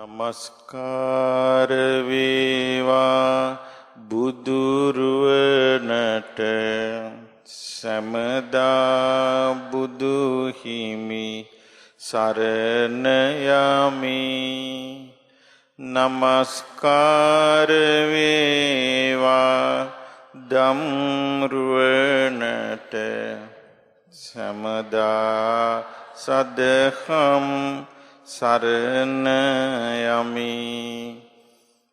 නමස්කාර වේවා බුදුරුවනට සමදා බුදු හිමි සරණ යමි. නමස්කාර වේවා ධම්රුවනට සමදා සදහම් සරණ යමි.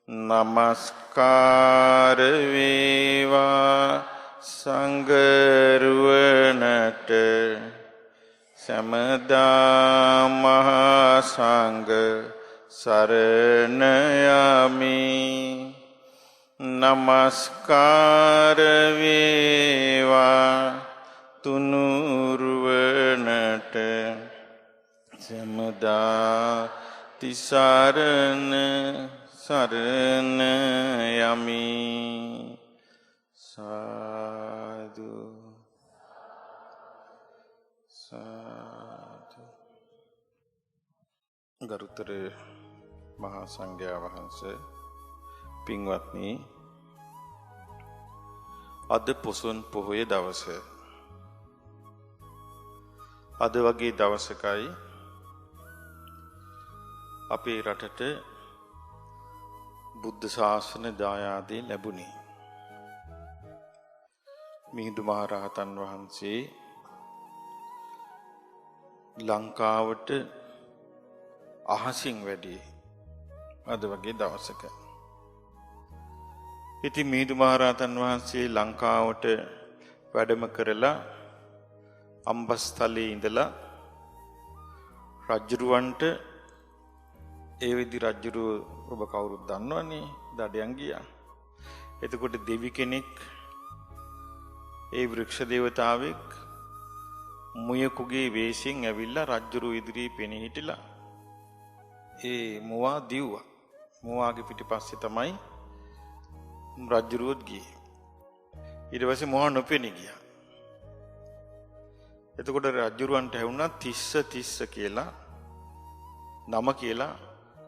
නමස්කාර වේවා සංඝරුවනට සමදා මහා සංඝ සරණ යමි. නමස්කාර වේවා තුනුරුවනට සමදා තිසරණ සරණ යමි. සාදු සාදු. ගරුතර මහා සංඝයා වහන්සේ, පින්වත්නි, අද පොසොන් පොහොය දවස. අද වගේ දවසකයි අපේ රටට බුද්ධ ශාසන දායාදේ ලැබුණේ. මිහිඳු මහ රහතන් වහන්සේ ලංකාවට අහසින් වැඩි අද වගේ දවසක. ඉතින් මිහිඳු මහ රහතන් වහන්සේ ලංකාවට වැඩම කරලා අම්බස්තලේ ඉඳලා රජුරවන්ට, ඒ විදි රජුරුව ඔබ කවුරුත් දන්නවනේ, දඩයන් ගියා. එතකොට දෙවි කෙනෙක්, ඒ වෘක්ෂ දේවතාවෙක් මුයකුගේ වේශයෙන් ඇවිල්ලා රජුරුව ඉදිරියේ පෙනී හිටිලා ඒ මුවා දිව්වා. මුවාගේ පිටිපස්සේ තමයි රජුරුවත් ගියේ. ඊට පස්සේ මුවා නොපෙනී ගියා. එතකොට රජුරවන්ට ඇහුණා තිස්ස තිස්ස කියලා නම කියලා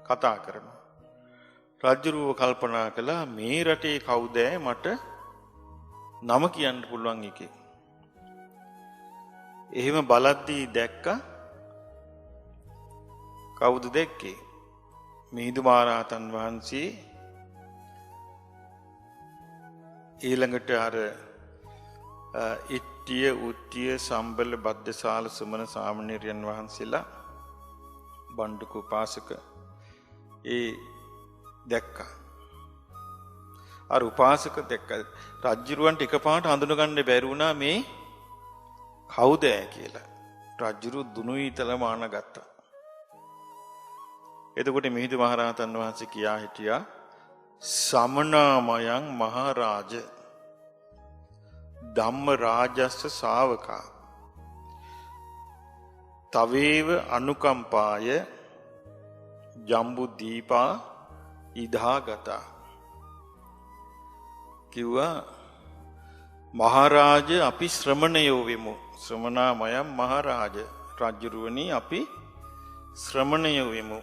කතා කරනවා. රජුරුව කල්පනා කළා මේ රටේ කවුද මට නම කියන්න පුළුවන් එකේ. එහෙම බලද්දී දැක්ක. කවුද දැක්කේ? මිහිඳු මහ රහතන් වහන්සේ ඊළඟට අර ඉට්ටිය, උට්ටිය, සම්බල, බද්දසාල, සුමන සාමණේරයන් වහන්සේලා, බණ්ඩුක උපාසක ඒ දැක්කා. අර උපාසක දැක්ක. රජුරවන්ට එකපාරට හඳුනගන්න බැරි වුණා මේ කවුද කියලා. රජුරු දුනුයිතල මාන ගත්තා. එතකොට මිහිඳු මහ රහතන් වහන්සේ කියා හිටියා සමනාමයන් මහරජ ධම්ම රාජස්ස ශාවකා තවේව අනුකම්පාය ජම්බු දීපා ඉදාගතා. කිව්වා මහරජ අපි ශ්‍රමණයෝ වෙමු. ශ්‍රමණාමයන් මහරජ, රජුරුවනි අපි ශ්‍රමණයෝ වෙමු.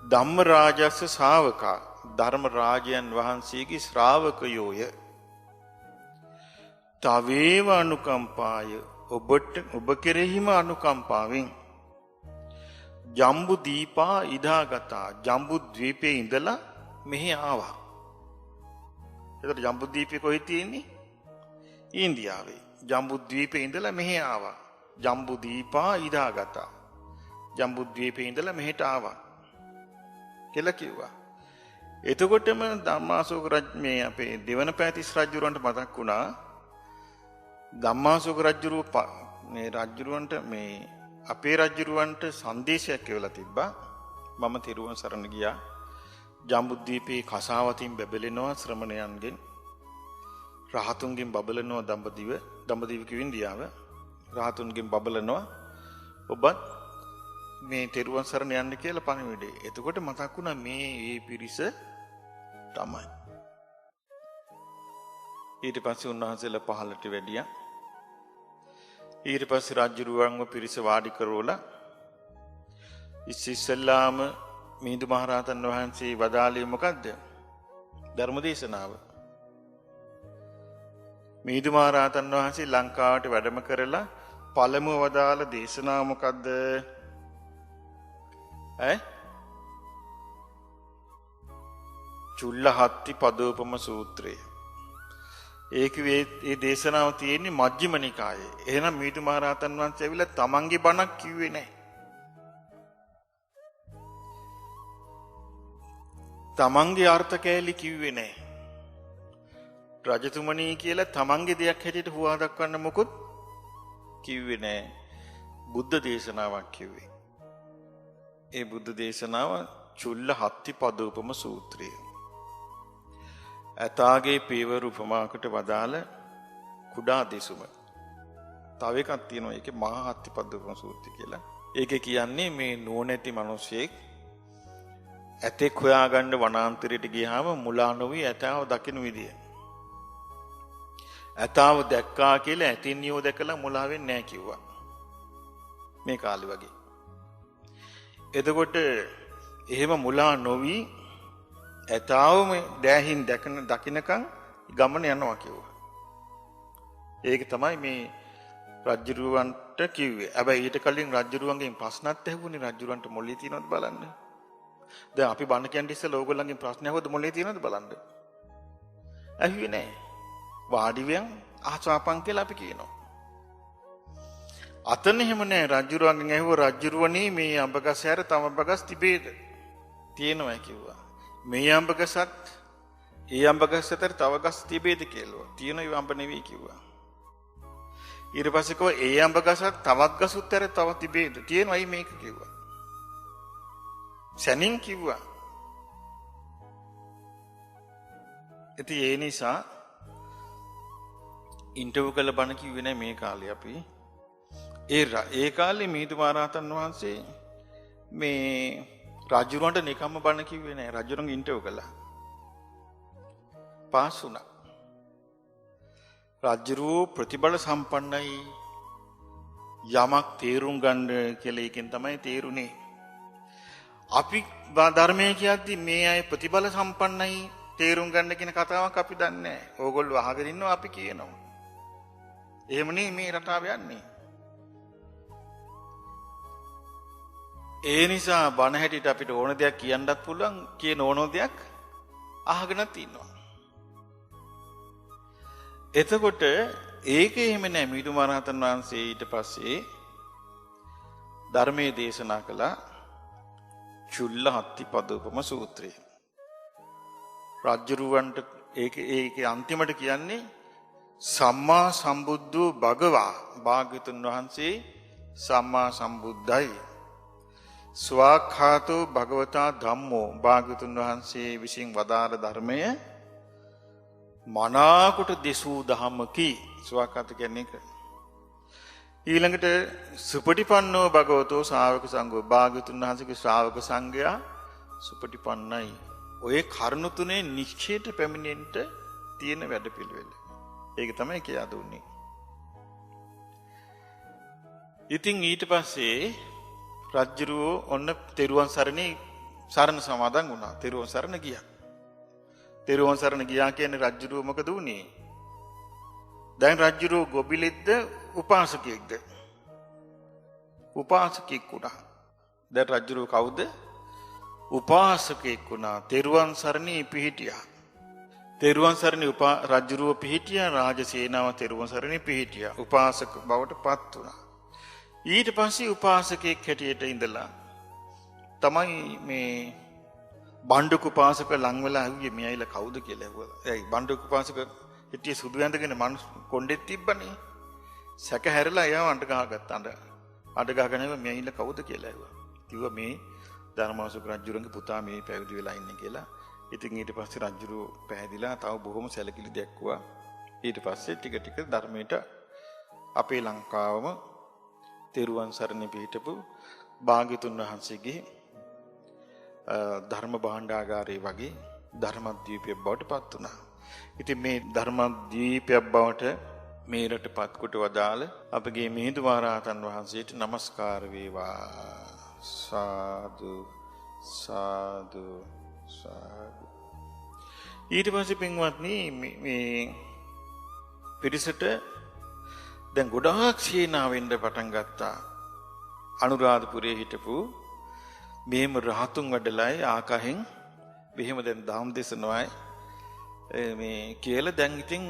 ධම්ම රාජස්ස ශාවකා ධර්ම රාජයන් වහන්සේගේ ශ්‍රාවකයෝය. තවේව අනුකම්පාය ඔබ කෙරෙහිම අනුකම්පාවෙන් ජම්බු දීපා ඉදාගතා ජම්බු ද්වීපයේ ඉඳලා මෙහි ආවා. එතකොට ජම්බු ද්වීපේ කොහෙද තියෙන්නේ? ඉන්දියාවේ. ජම්බු ද්වීපේ ඉඳලා මෙහි ආවා. ජම්බු දීපා ඉදාගතා ජම්බු ද්වීපේ ඉඳලා මෙහෙට ආවා කියලා කිව්වා. එතකොටම ධම්මාශෝක මේ අපේ දෙවන පෑතිස් රජුරවන්ට මතක් වුණා ධම්මාශෝක රජුරුව මේ රජුරවන්ට මේ අපේ රජුරවන්ට සංදේශයක් කියලා තිබ්බා. මම තිරුවන් සරණ ගියා. ජම්බුද්වීපේ කසාවතින් බබලෙනවා ශ්‍රමණයන්ගෙන්, රහතුන්ගෙන් බබලනවා දඹදිව කිව්ව ඉන්දියාව. රහතුන්ගෙන් බබලනවා ඔබත් මේ තිරුවන් සරණ යන්න කියලා පණිවිඩේ. එතකොට මතක් වුණා මේ පිරිස තමයි. ඊට පස්සේ උන්වහන්සේලා පහළට වැඩියා. ඊට පස්සේ රජුරුවන්ව පිරිස වාඩි කරවලා ඉස්සෙල්ලාම මිහිඳු මහරහතන් වහන්සේ වදාළේ මොකද්ද? ධර්ම දේශනාව. මිහිඳු මහරහතන් වහන්සේ ලංකාවට වැඩම කරලා පළමුව වදාළ දේශනාව මොකද්ද? චුල්ලහත්ති පදෝපම සූත්‍රය. ඒ දේශනාව තියෙන්නේ මජ්ක්‍ධිම නිකායේ. එහෙනම් මිහිඳු මහරහතන් වහන්සේ ඇවිල්ලා තමන්ගේ බණක් කිව්වේ නැහැ. තමන්ගේ අර්ථ කෑලි කිව්වේ නැහැ. රජතුමනි කියලා තමන්ගේ දෙයක් හැටියට හුවා දක්වන්න මොකුත් කිව්වේ නැහැ. බුද්ධ දේශනාවක් කිව්වේ. ඒ බුද්ධ දේශනාව චුල්ලහත්ති පදෝපම සූත්‍රය. ඇතාගේ පේවර උපමාකට වදාළ කුඩා දෙසුම. තව එකක් තියෙනවා ඒකේ මහා හත්ති පදෝපම සූත්‍රය කියලා. ඒකේ කියන්නේ මේ නුවණැති මිනිසෙක් ඇතෙක් හොයාගන්න වනාන්තරයට ගියාම මුලා නොවි ඇතාව දකින්න විදිය. ඇතාව දැක්කා කියලා ඇතින්නියෝ දැකලා මුලා වෙන්නේ නැහැ කිව්වා. මේ කාලේ වගේ. එතකොට එහෙම මුලා නොවි ඇතාවම දෑහින් දකින්නකම් ගමන යනවා කිව්වා. ඒක තමයි මේ රජ්ජුරුවන්ට කිව්වේ. හැබැයි ඊට කලින් රජ්ජුරුවන්ගෙන් ප්‍රශ්නත් ඇහුවනේ. රජ්ජුරුවන්ට මොළේ තියෙනවද බලන්න. දැන් අපි බණ කියන්නේ ඉස්සෙල්ලා ඕගොල්ලන්ගෙන් ප්‍රශ්න ඇහුවද මොළේ තියෙනවද බලන්න. ඇහුවේ නැහැ. වාඩි වෙන් ආසාපන් කියලා අපි කියනවා. අතන එහෙම නැහැ. රජ්ජුරුවන්ගෙන් ඇහුව රජ්ජුරුවනේ මේ අඹගස් හැර තම අඹගස් තිබේද? තියෙනවා කිව්වා. මේ අඹගසත් ඒ අඹගස් අතර තව ගස් තිබේද කියලා. තියෙන ඒ අඹ නෙවෙයි කිව්වා. ඊට පස්සේ කෝ ඒ අඹගසත් තවත් ගසුත් අතර තව තිබේද? තියෙනවයි මේක කිව්වා. සැනින් කිව්වා. ඉතින් ඒ නිසා ඉන්ටර්විව් කළ බණ කිව්වේ නැහැ මේ කාලේ අපි. ඒ කාලේ මිහිඳු මහරහතන් වහන්සේ මේ රජුරවන්ට නිකම්ම බණ කිව්වේ නැහැ. රජුරන්ගේ ඉන්ටර්විව් කළා. පාස් වුණා. රජුරෝ ප්‍රතිබල සම්පන්නයි. යමක් තේරුම් ගන්න කියලා එකෙන් තමයි තේරුනේ. අපි ධර්මයේ කියද්දි මේ අය ප්‍රතිබල සම්පන්නයි තේරුම් ගන්න කියන කතාවක් අපි දන්නේ නැහැ. ඕගොල්ලෝ අහගෙන ඉන්නවා අපි කියනවා. එහෙමනේ මේ රටාව යන්නේ. ඒ නිසා බණ හැටියට අපිට ඕන දෙයක් කියන්නත් පුළුවන්. කියන ඕන දෙයක් අහගෙනත් ඉන්නවා. එතකොට ඒකේ එහෙම නැහැ. මිහිඳු මහරහතන් වහන්සේ ඊට පස්සේ ධර්මයේ දේශනා කළා චුල්ලහත්ති පදෝපම සූත්‍රය. රජ්ජුරුවන්ට ඒකේ අන්තිමට කියන්නේ සම්මා සම්බුද්ධෝ භගවා. භාග්‍යවතුන් වහන්සේ සම්මා සම්බුද්ධයි. ස්වාඛාතෝ භගවතා ධම්මෝ. භාග්‍යවතුන් වහන්සේ විසින් වදාළ ධර්මය මනාකොට දෙසූ ධම්මකි. ස්වාඛාත කියන්නේ ඒක. ඊළඟට සුපටිපන්නෝ භගවතෝ ශ්‍රාවක සංඝෝ. භාග්‍යවතුන් වහන්සේගේ ශ්‍රාවක සංඝයා සුපටිපන්නයි. ඔය කරුණු තුනේ නිශ්චයට පැමිණෙන්න තියෙන වැඩපිළිවෙල. ඒක තමයි කියා දුන්නේ. ඉතින් ඊට පස්සේ රජ්ජුරුවෝ ඔන්න තෙරුවන් සරණ සමාදන් වුණා. තෙරුවන් සරණ ගියා. තෙරුවන් සරණ ගියා කියන්නේ රජ්ජුරුවෝ මොකද වුනේ? දැන් රජ්ජුරුවෝ ගොබිලෙක්ද උපාසකයෙක්ද? උපාසකෙක් වුණා. දැන් රජ්ජුරුවෝ කවුද? උපාසකෙක් වුණා. තෙරුවන් සරණේ පිහිටියා. තෙරුවන් සරණේ රජ්ජුරුවෝ පිහිටියා. රාජසේනාව තෙරුවන් සරණේ පිහිටියා. උපාසක බවට පත් වුණා. ඊට පස්සේ උපාසකෙක් හැටියට ඉඳලා තමයි මේ බණ්ඩුක උපාසක ලං වෙලා ආවේ. මේ අයලා කවුද කියලා ඇහුවා. ඒ බණ්ඩුක උපාසක හිටියේ සුදු ඇඳගෙන මනුස්ස කොණ්ඩෙත් තිබ්බනේ. සැක හැරලා එයාව අඬ ගහගත්තා. අඬ ගහගෙන මේ අයලා කවුද කියලා ඇහුවා. කිව්වා මේ ධර්මාශෝක රජුරන්ගේ පුතා මේ පැවිදි වෙලා ඉන්නේ කියලා. ඉතින් ඊට පස්සේ රජුරු පැහැදිලා තව බොහොම සැලකිලි දැක්වුවා. ඊට පස්සේ ටික ටික ධර්මයට අපේ ලංකාවම තෙරුවන් සරණ පිහිටපු භාග්‍යතුන් වහන්සේගේ ධර්ම භාණ්ඩාගාරය වගේ ධර්මද්වීපයක් බවට පත් වුණා. ඉතින් මේ ධර්මද්වීපයක් බවට මේ රටපත් කොට වදාළ අපගේ මිහිඳු මහරහතන් වහන්සේට নমස්කාර වේවා. සාදු සාදු සාදු. ඊට පස්සේ පින්වත්නි මේ පිරිසට දැන් ගොඩාක් සීනාවෙන්න පටන් ගත්තා. අනුරාධපුරයේ හිටපු මේම රහතුන් වැඩලයි ආකහෙන් මෙහෙම දැන් දහම් දේශනවයි මේ කියලා දැන් ඉතින්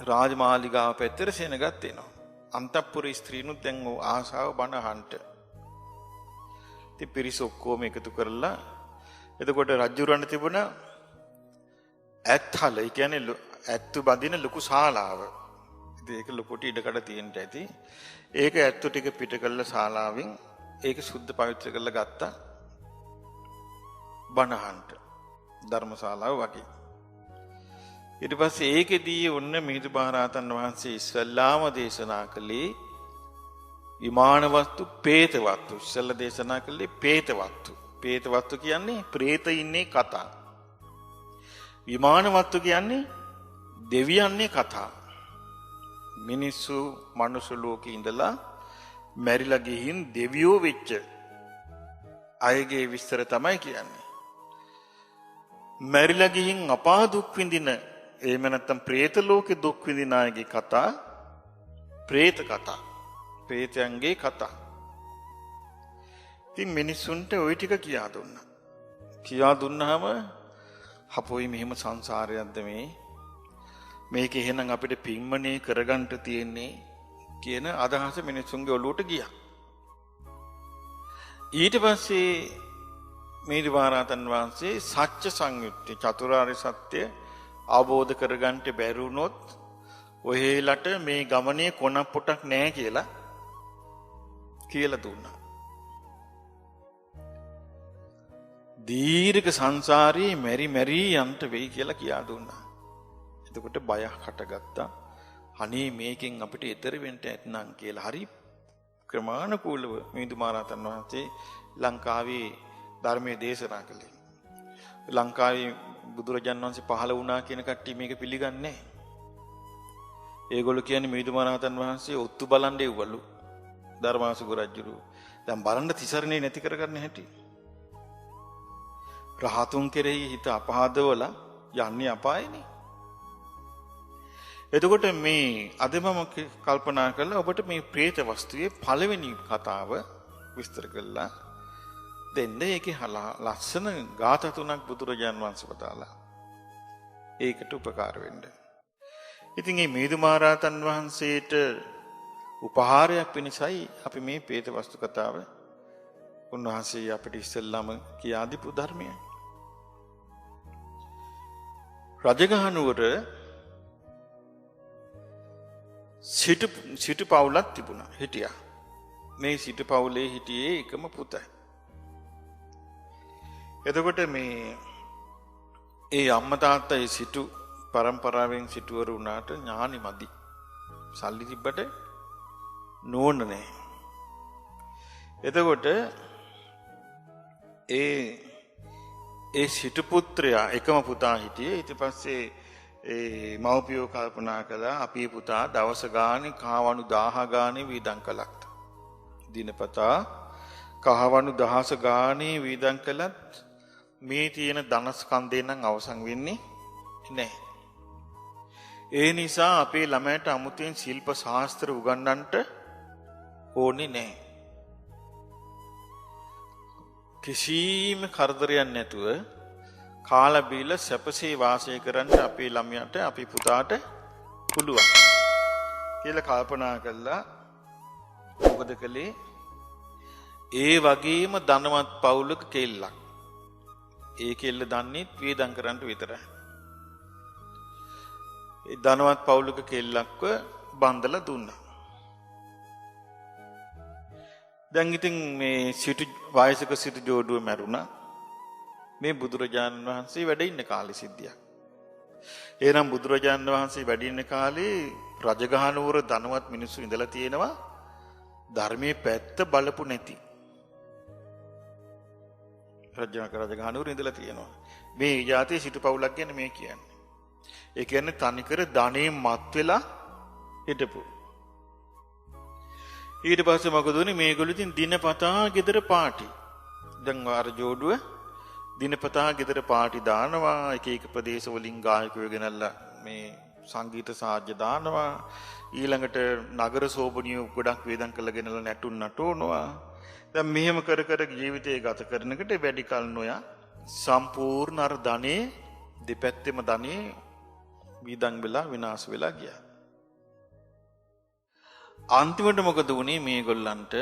රාජමාලිගාව පැත්තට සෙනගත් වෙනවා. අන්තපුර ස්ත්‍රීනුත් දැන් ආසාව බණ අහන්න. ඉතින් පිරිස ඔක්කොම එකතු කරලා එතකොට රජුරවන්න තිබුණ ඇත්හල, ඒ කියන්නේ ඇත්තු බඳින ලොකු ශාලාව. ඉතින් ඒක ලොකුට ඉඩකඩ තියෙන්න ඇති. ඒක ඇත්තු ටික පිට කළා ශාලාවෙන් ඒක සුද්ධ පවිත්‍ර කරලා ගත්තා බණ අහන්න. ධර්මශාලාව වගේ. ඊට පස්සේ ඒකෙදී ඔන්න මිහිඳු මහරහතන් වහන්සේ ඉස්සල්ලාම දේශනා කළේ විමාන වස්තු പ്രേත වස්තු. ඉස්සල්ලා දේශනා කළේ പ്രേත වස්තු. പ്രേත වස්තු කියන්නේ പ്രേත ඉන්නේ කතා. විමාන වස්තු කියන්නේ දෙවියන්නේ කතා. මිනිස්සු මනුස්ස ලෝකේ ඉඳලා මැරිලා ගිහින් දෙවියෝ වෙච්ච අයගේ විස්තර තමයි කියන්නේ. මැරිලා ගිහින් අපා දුක් විඳින එහෙම නැත්නම් പ്രേත ලෝකේ දුක් විඳින අයගේ කතා പ്രേත කතා. പ്രേතයන්ගේ කතා. ඉතින් මිනිස්සුන්ට ওই ටික කියා දුන්නා. කියා දුන්නාම හපොයි මෙහෙම සංසාරයක්ද මේක එහෙනම් අපිට පින්මනේ කරගන්න තියෙන්නේ කියන අදහස මිනිස්සුන්ගේ ඔළුවට ගියා. ඊට පස්සේ මිහිඳු මහරහතන් වහන්සේ සත්‍ය සංයුත්තේ චතුරාර්ය සත්‍ය අවබෝධ කරගන්න බැරි වුණොත් ඔහෙලට මේ ගමනේ කොනක් පොටක් නැහැ කියලා දුන්නා. දීර්ඝ සංසාරේ මෙරි යන්ට වෙයි කියලා කියා දුන්නා. එතකොට බයක් හටගත්තා. අනේ මේකෙන් අපිට ඈතර වෙන්න ඇත්නම් කියලා. හරි ක්‍රමානුකූලව මිහිඳු මහරහතන් වහන්සේ ලංකාවේ ධර්මයේ දේශනා කළේ. ලංකාවේ බුදුරජාණන් වහන්සේ පහළ වුණා කියන කට්ටිය මේක පිළිගන්නේ නැහැ. ඒගොල්ලෝ කියන්නේ මිහිඳු මහරහතන් වහන්සේ ඔත්තු බලන් දෙව්වලු ධර්මාසුග රජුරු. දැන් බලන්න තිසරණේ නැති කරගන්න හැටි. රහතුන් කෙරෙහි හිත අපහදවල යන්නේ අපායනේ. එතකොට මේ අද මම කල්පනා කළා ඔබට මේ പ്രേත වස්තුවේ පළවෙනි කතාව විස්තර කළා දෙන්න. ඒකේ ලස්සන ගාථා තුනක් බුදුරජාන් වහන්සේ වදාලා. ඒකට උපකාර වෙන්න. ඉතින් මේ මිහිඳු මහරහතන් වහන්සේට උපහාරයක් වෙනසයි අපි මේ പ്രേත වස්තු කතාව උන්වහන්සේ අපිට ඉස්සෙල්ලාම කියා දීපු ධර්මය. රජගහනුවර සිටු පවුලක් තිබුණා හිටියා. මේ සිටු පවුලේ හිටියේ එකම පුතයි. එතකොට මේ ඒ අම්මා තාත්තා ඒ සිටු පරම්පරාවෙන් සිටුවරු වුණාට ඥානි මදි. සල්ලි තිබ්බට නෝන නැහැ. එතකොට ඒ සිටු පුත්‍රයා එකම පුතා හිටියේ. ඊට පස්සේ ඒ මව්පියෝ කල්පනා කළා අපේ පුතා දවස ගානේ කහවණු 1000 ගානේ වීදම් කළා. දිනපතා කහවණු 1000 ගානේ වීදම් කළත් මේ තියෙන ධනස්කන්ධේ නම් අවසන් වෙන්නේ නැහැ. ඒ නිසා අපේ ළමයට අමුතෙන් ශිල්ප ශාස්ත්‍ර උගන්වන්නට ඕනේ නැහැ. කිසිම කරදරයක් නැතුව කාලා බීලා සැපසේ වාසය කරන්න අපේ ළමයාට අපේ පුතාට පුළුවන් කියලා කල්පනා කළා. මොකද කළේ? ඒ වගේම ධනවත් පවුලක කෙල්ලක්. ඒ කෙල්ල දන්නේ වේදම් කරන්න විතරයි. ඒ ධනවත් පවුලක කෙල්ලක්ව බන්දලා දුන්නා. දැන් ඉතින් මේ සිටු වයසක සිටු ජෝඩුව මැරුණා. මේ බුදුරජාණන් වහන්සේ වැඩ ඉන්න කාලේ සිද්ධියක්. එහෙනම් බුදුරජාණන් වහන්සේ වැඩ ඉන්න කාලේ රජගහනුවර ධනවත් මිනිස්සු ඉඳලා තියෙනවා ධර්මයේ පැත්ත බලපු නැති. රජගහනුවර ඉඳලා තියෙනවා. මේ ජාතියේ සිටු පවුලක් ගැන මේ කියන්නේ. ඒ කියන්නේ තනිකර ධනෙන් මත් වෙලා හිටපු. ඊට පස්සේ මොකද උනේ? මේගොල්ලෝ ඉතින් දිනපතා ගෙදර පාටි. දැන් වාර ජෝඩුව දිනපතා ගෙදර පාටි දානවා, එක එක ප්‍රදේශ වලින් ගායකයෝ ගෙනල්ලා මේ සංගීත සාජ්‍ය දානවා. ඊළඟට නගර සෝබනියෝ ගොඩක් වේදම් කරලා ගෙනල්ලා නැටුම් නටවනවා. දැන් මෙහෙම කර කර ජීවිතය ගත කරනකොට වැඩි කල නොයා සම්පූර්ණ අර ධනේ දෙපැත්තෙම ධනේ වීදම් වෙලා විනාශ වෙලා ගියා. අන්තිමට මොකද වුනේ මේගොල්ලන්ට?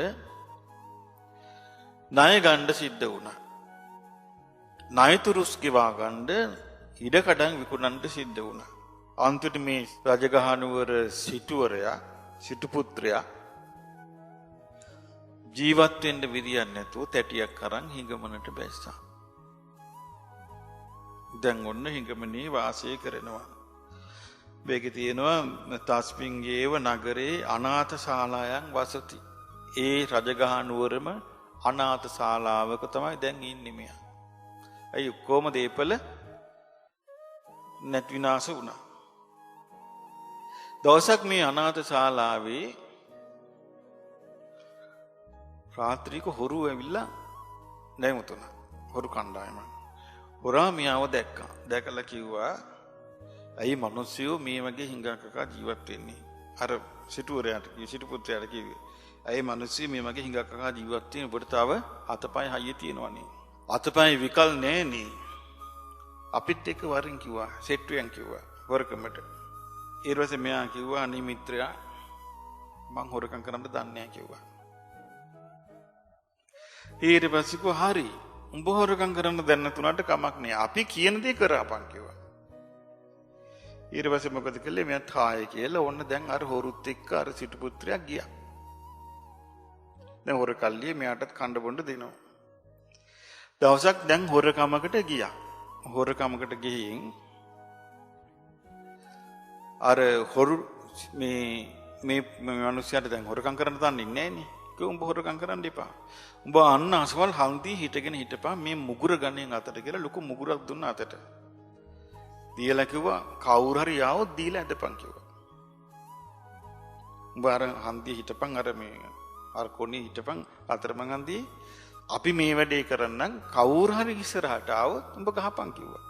ණය ගන්න සිද්ධ වුණා. ණයතුරුස් ගෙවා ගන්න ඉඩකඩම් විකුණන්න සිද්ධ වුණා. අන්තිමට මේ රජගහනුවර සිටුවරයා, සිටු පුත්‍රයා ජීවත් වෙන්න විදියක් නැතුව තැටියක් අරන් හිඟමනට බැස්සා. දැන් ඔන්න හිඟමනේ වාසය කරනවා. මේකේ තියෙනවා තස්මින්ගේව නගරේ අනාථ ශාලායන් වසති. ඒ රජගහනුවරම අනාථ ශාලාවක තමයි දැන් ඉන්නේ මෙයා. අයි කොහොම දීපල නැත් විනාශ වුණා. දවසක් මේ අනාථ ශාලාවේ රාත්‍රියක හොරු ඇවිල්ලා නැමුතුණා. හොරු කණ්ඩායම. හොරා මියාව දැක්කා. දැකලා කිව්වා, "අයි මිනිස්සුયો මේ වගේ හිඟකක ජීවත් වෙන්නේ." අර සිටුවරයාට, සිටු පුත්‍රයාට කිව්වේ, "අයි මිනිස්සුયો මේ වගේ හිඟකක ජීවත් වෙන්නේ. ඔබට තව අතපය හයිය තියෙනවනේ. අතපය විකල් නෑනේ. අපිත් එක්ක වරින් කිව්වා, සෙට් වෙන් කිව්වා හොරකමට." ඊට පස්සේ මෙයා කිව්වා, "අනේ මිත්‍රයා, මං හොරකම් කරන්න දන්නේ නැහැ" කිව්වා. ඊට පස්සේ කිව්වා, "හරි. උඹ හොරකම් කරන්න දැන නැතුණාට කමක් නෑ. අපි කියන දේ කරපන්" කිව්වා. ඊට පස්සේ මොකද කළේ? මෙයා තායි කියලා ඕන්න දැන් අර හොරුත් එක්ක අර සිටු පුත්‍රයා ගියා. දැන් හොර කල්ලිය මෙයාටත් කණ්ඩ බොණ්ඩ දෙනවා. දවසක් දැන් හොරකමකට ගියා. හොරකමකට ගිහින් අර හොරු මේ මිනිස්සුන්ට දැන් හොරකම් කරන්න දන්නේ නැහැ නේ. උඹ හොරකම් කරන්න එපා. උඹ අන්න අසවල් හන්දියේ හිටගෙන හිටපන්, මේ මුගුර ගණන් අතට කියලා ලොකු මුගුරක් දුන්නා අතට. දීලා කිව්වා, "කවුරු හරි ආවොත් දීලා ඇදපන්" කිව්වා. උඹ අර හන්දියේ හිටපන්, අර කොනේ හිටපන් අතරමං හන්දියේ. අපි මේ වැඩේ කරන්නම්, කවුරු හරි ඉස්සරහට ආවොත් උඹ ගහපන් කිව්වා.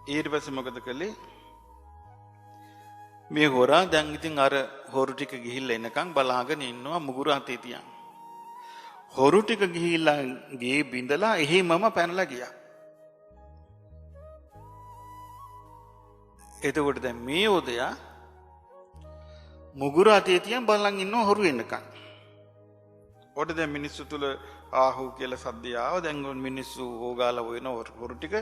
ඊට පස්සේ මොකද කළේ? මේ හොරා දැන් ඉතින් අර හොරු ටික ගිහිල්ලා එනකන් බලාගෙන ඉන්නවා මුගුර අතේ තියන්. හොරු ටික ගිහිල්ලා ගේ බින්දලා එහෙමම පැනලා ගියා. එතකොට දැන් මේ උදයා මුගුර අතේ තියන් බලන් ඉන්නවා හොරු එනකන්. ඔඩ දැන් මිනිස්සු තුල ආහු කියලා සද්දය ආව. දැන් මිනිස්සු හොගාලා හොයන හොරු ටික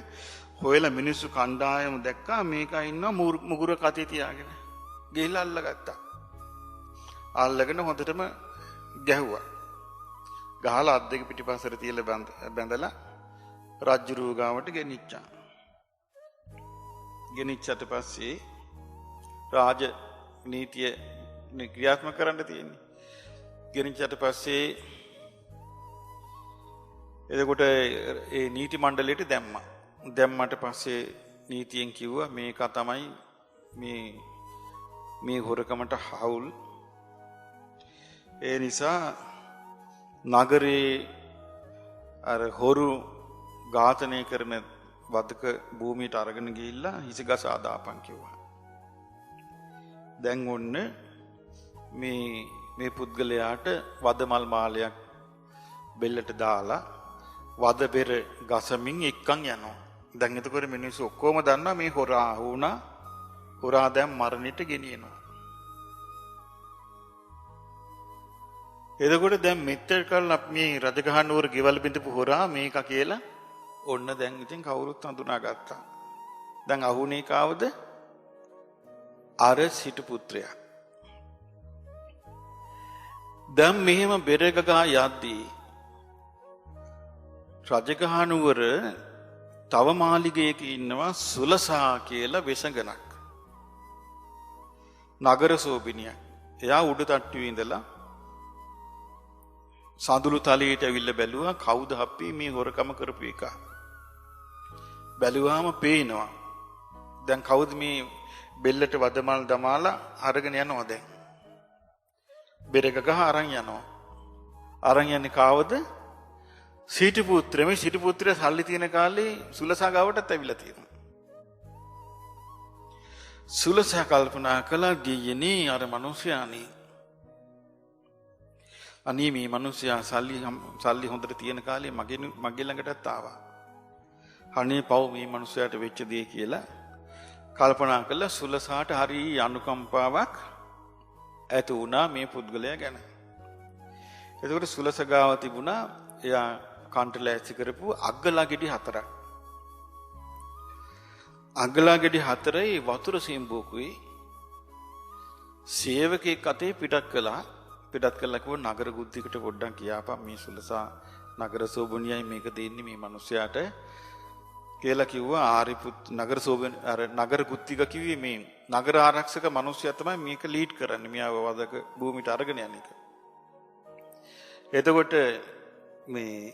හොයලා මිනිස්සු කණ්ඩායම දැක්කා මේකා ඉන්නවා මුගුර කතේ තියාගෙන. ගිහිල්ලා අල්ලගත්තා. අල්ලගෙන හොඳටම ගැහුවා. ගහලා අත් දෙක පිටිපස්සට තියලා බැඳලා රජ්ජුරුව ගාවට ගෙනිච්චා. ගෙනිච්චට පස්සේ රාජ නීතිය ක්‍රියාත්මක කරන්න තියෙන්නේ. ගෙනිච්චට පස්සේ එතකොට ඒ නීති මණ්ඩලයට දැම්මා. දැම්මට පස්සේ නීතියෙන් කිව්වා මේක තමයි මේ හොරකමට හවුල්. ඒ නිසා නගරේ අර හොරු ඝාතනය කරන වදක භූමියට අරගෙන ගිහිල්ලා හිසගස ආදාපන් කිව්වා. දැන් ඔන්න මේ පුද්ගලයාට වදමල් මාලයක් බෙල්ලට දාලා වද බෙර ගසමින් එක්කන් යනවා. දැන් එතකොට මිනිස්සු ඔක්කොම දන්නවා මේ හොරා වුණා. හොරා දැන් මරණයට ගෙනියනවා. එතකොට දැන් මෙච්චර කල් මේ රජගහනුවර ගෙවල් බිඳපු හොරා මේක කියලා ඔන්න දැන් ඉතින් කවුරුත් හඳුනා ගත්තා. දැන් අහුනේ කාවද? අර සිටු පුත්‍රයා. දැන් මෙහෙම බෙරගගා යද්දී රජගහනුවර තව මාලිගයක ඉන්නවා සුලසා කියලා වෙසඟනක්. නගර සෝබිනියක්. එයා උඩ තට්ටුවේ ඉඳලා සඳුළු තලයට ඇවිල්ලා බැලුවා කවුද අපි මේ හොරකම කරපු එක. බැලුවාම පේනවා. දැන් කවුද මේ බෙල්ලට වදමල් දමාලා අරගෙන යනවා දැන්. බෙරගගහ අරන් යනවා. අරන් යන්නේ කාවද? සිටු පුත්‍රයා මේ සිටු පුත්‍රයා සල්ලි තියෙන කාලේ සුලසා ගාවටත් ඇවිල්ලා තියෙනවා. සුලසා කල්පනා කළා දෙයනේ අර මිනිස්යානේ අනේ මේ මිනිස්යා සල්ලි හොඳට තියෙන කාලේ මගේ ළඟටත් ආවා. අනේ පව් මේ මිනිස්යාට වෙච්ච දේ කියලා කල්පනා කළා. සුලසාට හරි අනුකම්පාවක් ඇති වුණා මේ පුද්ගලයා ගැන. එතකොට සුලස ගාව තිබුණා එයා කන්ට ලෑස්ති කරපු අග්ගලා ගෙඩි 4ක්. අග්ගලා ගෙඩි 4යි වතුර සීම්බුකුයි සේවකෙක් අතේ පිටත් කළා කිව්ව නගර ගුත්තිකට පොඩ්ඩක් ගියාපන් මේ සුලසා නගර සෝබණියයි මේක දෙන්නේ මේ මිනිස්යාට කියලා කිව්වා. ආරිපුත් නගර සෝබණ අර නගර ගුත්තික කිව්වේ මේ නගර ආරක්ෂක මිනිස්සයා තමයි මේක ලීඩ් කරන්නේ. මෙයාව වදක භූමියට අරගෙන යන එක. එතකොට මේ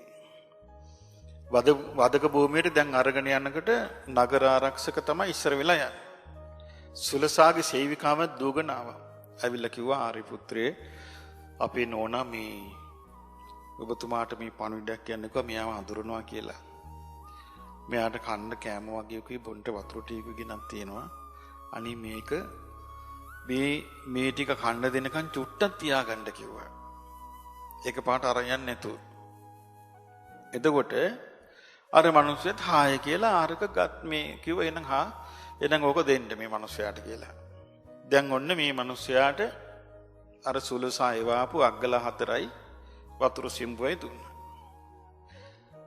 වදක භූමියට දැන් අරගෙන යනකොට නගර ආරක්ෂක තමයි ඉස්සර වෙලා යන්නේ. සුලසාගේ සේවිකාව දුවගෙන ආවා. ඇවිල්ලා කිව්වා ආරිපුත්‍රයේ අපේ නෝනා මේ ඔබතුමාට මේ පණිවිඩයක් කියන්නකෝ මෙයාව හඳුරනවා කියලා. මෙයාට කන්න කෑම වගේකුයි බොන්න වතුර ටිකකුයි ගෙනත් තියෙනවා. අනි මේක මේ ටික කන්න දෙනකන් චුට්ටක් තියාගන්න කිව්වා. ඒක පාට අරන් යන්නේ නැතුව. එතකොට අර මිනිස්සුත් හාය කියලා ආරක ගත් මේ කිව්ව එහෙනම් ඕක දෙන්න මේ මිනිස්සයාට කියලා. දැන් ඔන්න මේ මිනිස්සයාට අර සුලසා එවාපු අග්ගලා 4යි වතුර සිම්බුවයි දුන්නා.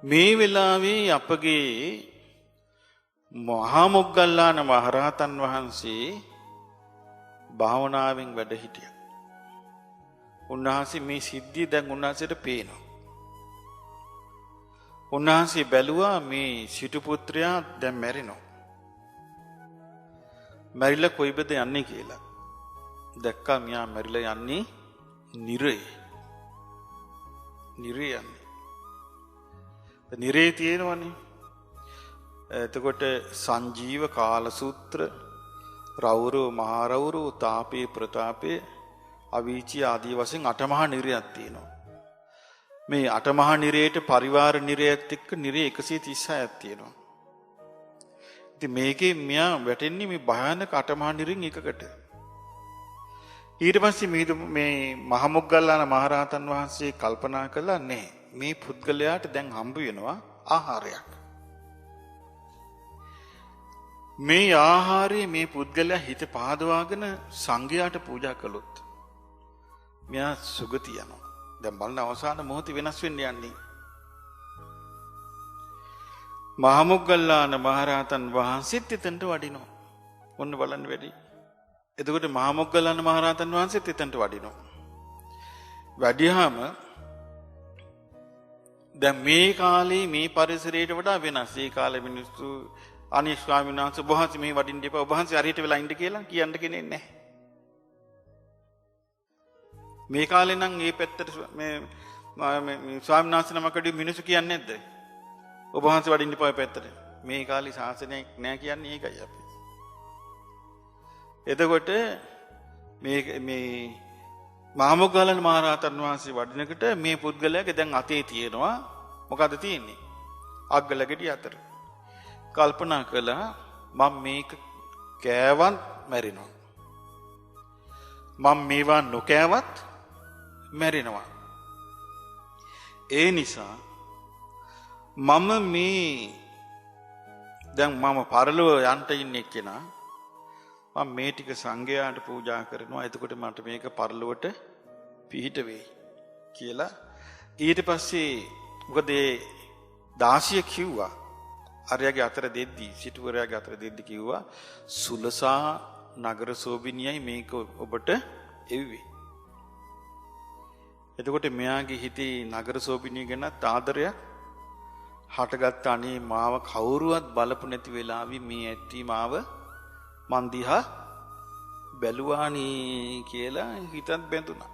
මේ වෙලාවේ අපගේ මහා මොග්ගල්ලාන මහරහතන් වහන්සේ භාවනාවෙන් වැඩ හිටියා. උන්වහන්සේ මේ සිද්ධිය දැන් උන්වහන්සේට පේනවා. උන්වහන්සේ බැලුවා මේ සිටු පුත්‍රයා දැන් මැරෙනවා. මැරිලා කොයිබද යන්නේ කියලා. දැක්කා මියා මැරිලා යන්නේ නිරේ. නිරේ යන්නේ. නිරේ තියෙනවනේ. එතකොට සංජීව කාලසූත්‍ර රෞරව මහා රෞරව තාපේ ප්‍රතාපේ අවීචි ආදී වශයෙන් අටමහා නිරයක් තියෙනවා. මේ අටමහා නිරේට පරිවාර නිරයත් එක්ක නිරේ 136ක් තියෙනවා. ඉතින් මේකේ මෙයා වැටෙන්නේ මේ භයානක අටමහා නිරෙන් එකකට. ඊට පස්සේ මේ මහමොග්ගල්ලාන මහරහතන් වහන්සේ කල්පනා කළා නෑ මේ පුද්ගලයාට දැන් හම්බ වෙනවා ආහාරයක්. මේ ආහාරයේ මේ පුද්ගලයා හිත පහදවාගෙන සංඝයාට පූජා කළොත් මෙයා සුගති යනවා. දැන් බලන අවසාන මොහොතේ වෙනස් වෙන්න යන්නේ. මහමොග්ගල්ලාන මහරහතන් වහන්සේත් එතනට වඩිනවා. ඔන්න බලන්න වැඩි. එතකොට මහමොග්ගල්ලාන මහරහතන් වහන්සේත් එතනට වඩිනවා. වැඩියාම දැන් මේ කාලේ මේ පරිසරයට වඩා වෙනස්. ඒ කාලේ මිනිස්සු අනේ ස්වාමීන් වහන්සේ වහන්සේ මේ වඩින්න එපා. වහන්සේ හරියට වෙලා ඉන්න කියලා කියන්න කෙනෙක් නැහැ. මේ කාලේ නම් මේ පැත්තට මේ ස්වාමීන් වහන්සේ නමකදී මිනිස්සු කියන්නේ නැද්ද? ඔබ වහන්සේ වඩින්න එපා පැත්තට. මේ කාලේ ශාසනයක් නැහැ කියන්නේ ඒකයි අපි. එතකොට මේ මහමොග්ගල්ලාන මහරහතන් වහන්සේ වඩිනකොට මේ පුද්ගලයාගේ දැන් අතේ තියෙනවා මොකද්ද තියෙන්නේ? අග්ගල ගෙඩි 4. කල්පනා කළා මම මේක කෑවත් මැරෙනවා. මම මේවා නොකෑවත් මැරෙනවා. ඒ නිසා මම මේ දැන් මම පරලොව යන්න ඉන්නේ කෙනා මම මේ ටික සංඝයාට පූජා කරනවා. එතකොට මට මේක පරලොවට පිහිට වෙයි කියලා. ඊට පස්සේ මොකද ඒ 16 කිව්වා අරයාගේ අතර දෙද්දි සිටුවරයාගේ අතර දෙද්දි කිව්වා සුලසා නගර සෝබිනියයි මේක ඔබට එව්වේ. එතකොට මෙයාගේ හිතේ නගර සෝබිනිය ගැන ආදරයක් හටගත්ත. අනේ මාව කවුරුවත් බලපු නැති වෙලාවේ මේ ඇටි මාව මන් දිහා බැලුවානේ කියලා හිතත් බැඳුනා.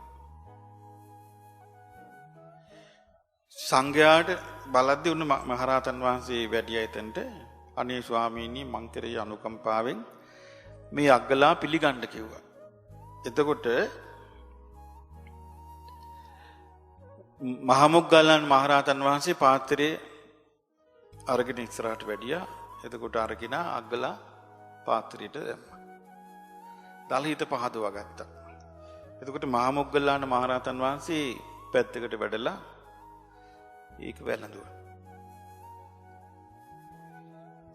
සංඝයාට බලද්දී උන්න මහරහතන් වහන්සේ වැඩියා එතනට අනේ ස්වාමීනි මං කෙරෙහි අනුකම්පාවෙන් මේ අග්ගලා පිළිගන්න කිව්වා. එතකොට මහමුග්ගල්ලාන මහරහතන් වහන්සේ පාත්‍රයේ අරගෙන ඉස්සරහට වැඩියා. එතකොට අරගෙන අග්ගලා පාත්‍රයට දැම්මා. දාලා හිත පහදවා ගත්තා. එතකොට මහමුග්ගල්ලාන මහරහතන් වහන්සේ පැත්තකට වැඩලා ඒක වැළඳුවා.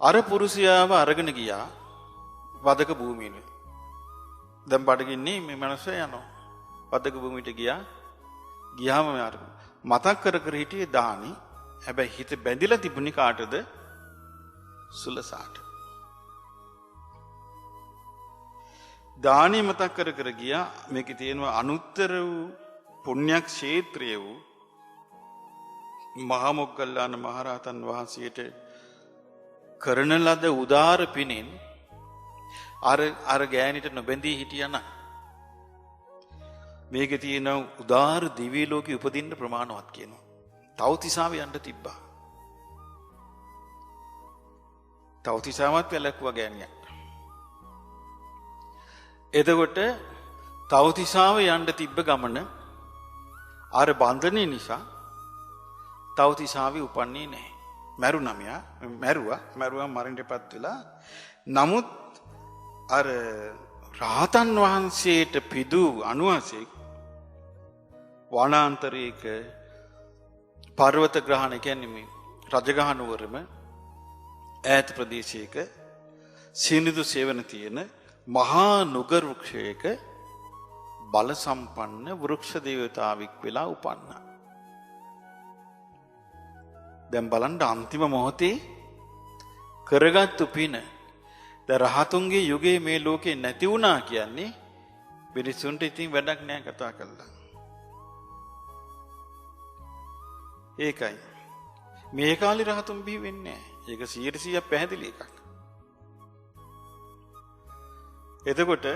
අර පුරුෂයාව අරගෙන ගියා වදක භූමියට. දැන් බඩගින්නේ මේ මනුස්සයා යනවා. වදක භූමියට ගියාම මතක් කර කර හිටියේ දානි. හැබැයි හිත බැඳිලා තිබුණේ කාටද? සුලසාට. දානි මතක් කර කර ගියා. මේකේ තියෙනවා අනුත්තර වූ පුණ්‍යක් ක්ෂේත්‍රය වූ මහා මොග්ගල්ලාන මහරහතන් වහන්සේට කරන ලද උදාර පිනෙන් අර ගෑනිට නොබැඳී හිටියනම් මේකේ තියෙන උදාර දිව්‍ය ලෝකෙ උපදින්න ප්‍රමාණවත් කියනවා. තවතිසාව යන්න තිබ්බා. තවතිසාවත් වැළැක්වුවා ගෑනියක්. එතකොට තවතිසාව යන්න තිබ්බ ගමන අර බන්ධනේ නිසා තවතිසාවේ උපන්නේ නැහැ. මැරුණා මෙයා. මැරුවා මරණයටපත් වෙලා. නමුත් අර රහතන් වහන්සේට පිදු අනුවාසෙක් වනාන්තරයක පර්වත ග්‍රහණ කියන්නේ මේ රජගහ නුවරම ඈත ප්‍රදේශයක සීනිදු සේවන තියෙන මහා නුග වෘක්ෂයක බල සම්පන්න වෘක්ෂ දේවතාවෙක් වෙලා උපන්නා. දැන් බලන්න අන්තිම මොහොතේ කරගත්තු පින ද රහතුන්ගේ යුගයේ මේ ලෝකේ නැති වුණා කියන්නේ මිනිසුන්ට ඉතින් වැඩක් නෑ කතා කළා. ඒකයි මේ කාලේ රහතුන් බිහි වෙන්නේ නෑ. ඒක 100% පැහැදිලි එකක්. එතකොට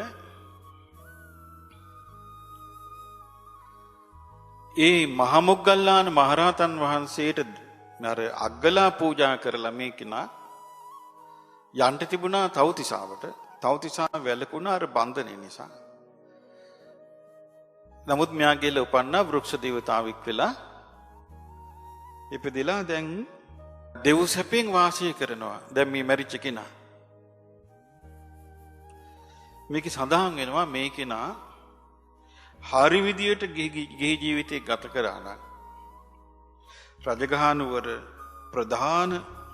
ඒ මහමුග්ගල්ලාන මහරහතන් වහන්සේට අර අග්ගලා පූජා කරලා මේ කිනා යන්ට තිබුණා තවතිසාවට. තවතිසා වැළකුණා අර බන්ධනේ නිසා. නමුත් මෙයා ගිහලා උපන්නා වෘක්ෂ දේවතාවෙක් වෙලා ඉපදිලා දැන් දෙව් සැපෙන් වාසය කරනවා. දැන් මේ මැරිච්ච කෙනා. මේකේ සඳහන් වෙනවා මේ කෙනා හරි විදියට ගිහි ජීවිතේ ගත කරා නම් රජගහනුවර ප්‍රධාන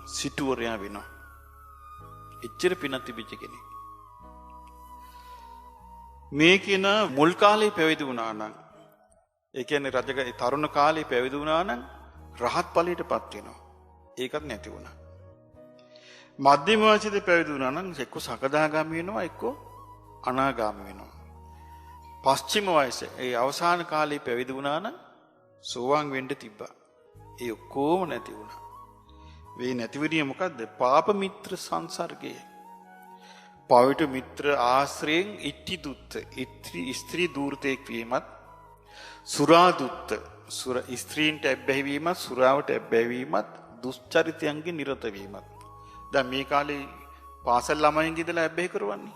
සිටුවරයා වෙනවා. එච්චර පිනක් තිබිච්ච කෙනෙක්. මේ කෙනා මුල් කාලේ පැවිදි වුණා නම් ඒ කියන්නේ තරුණ කාලේ පැවිදි වුණා නම් රහත් ඵලයටපත් වෙනවා. ඒකත් නැති වුණා. මධ්‍යම වයසේදී පැවිදි වුණා නම් එක්ක සකදාගාමී වෙනවා එක්ක අනාගාමී වෙනවා. පස්චිම වයසේ ඒ අවසාන කාලේ පැවිදි වුණා නම් සෝවාන් වෙන්න තිබ්බා. ඒ ඔක්කොම නැති වුණා. මේ නැතිවෙන්නේ මොකද්ද? පාප මිත්‍ර සංසර්ගය. පවිට මිත්‍ර ආශ්‍රයෙන් ඉත්‍ති දුත්ත ස්ත්‍රී දූර්තෙක් වීමත් සුරා දුත්ත ස්ත්‍රීන්ට ඇබ්බැහි වීමත් සුරාවට ඇබ්බැහි වීමත් දුස්චරිතයන්ගේ නිරත වීමත්. දැන් මේ කාලේ පාසල් ළමයින්ගේ ඉඳලා ඇබ්බැහි කරවන්නේ.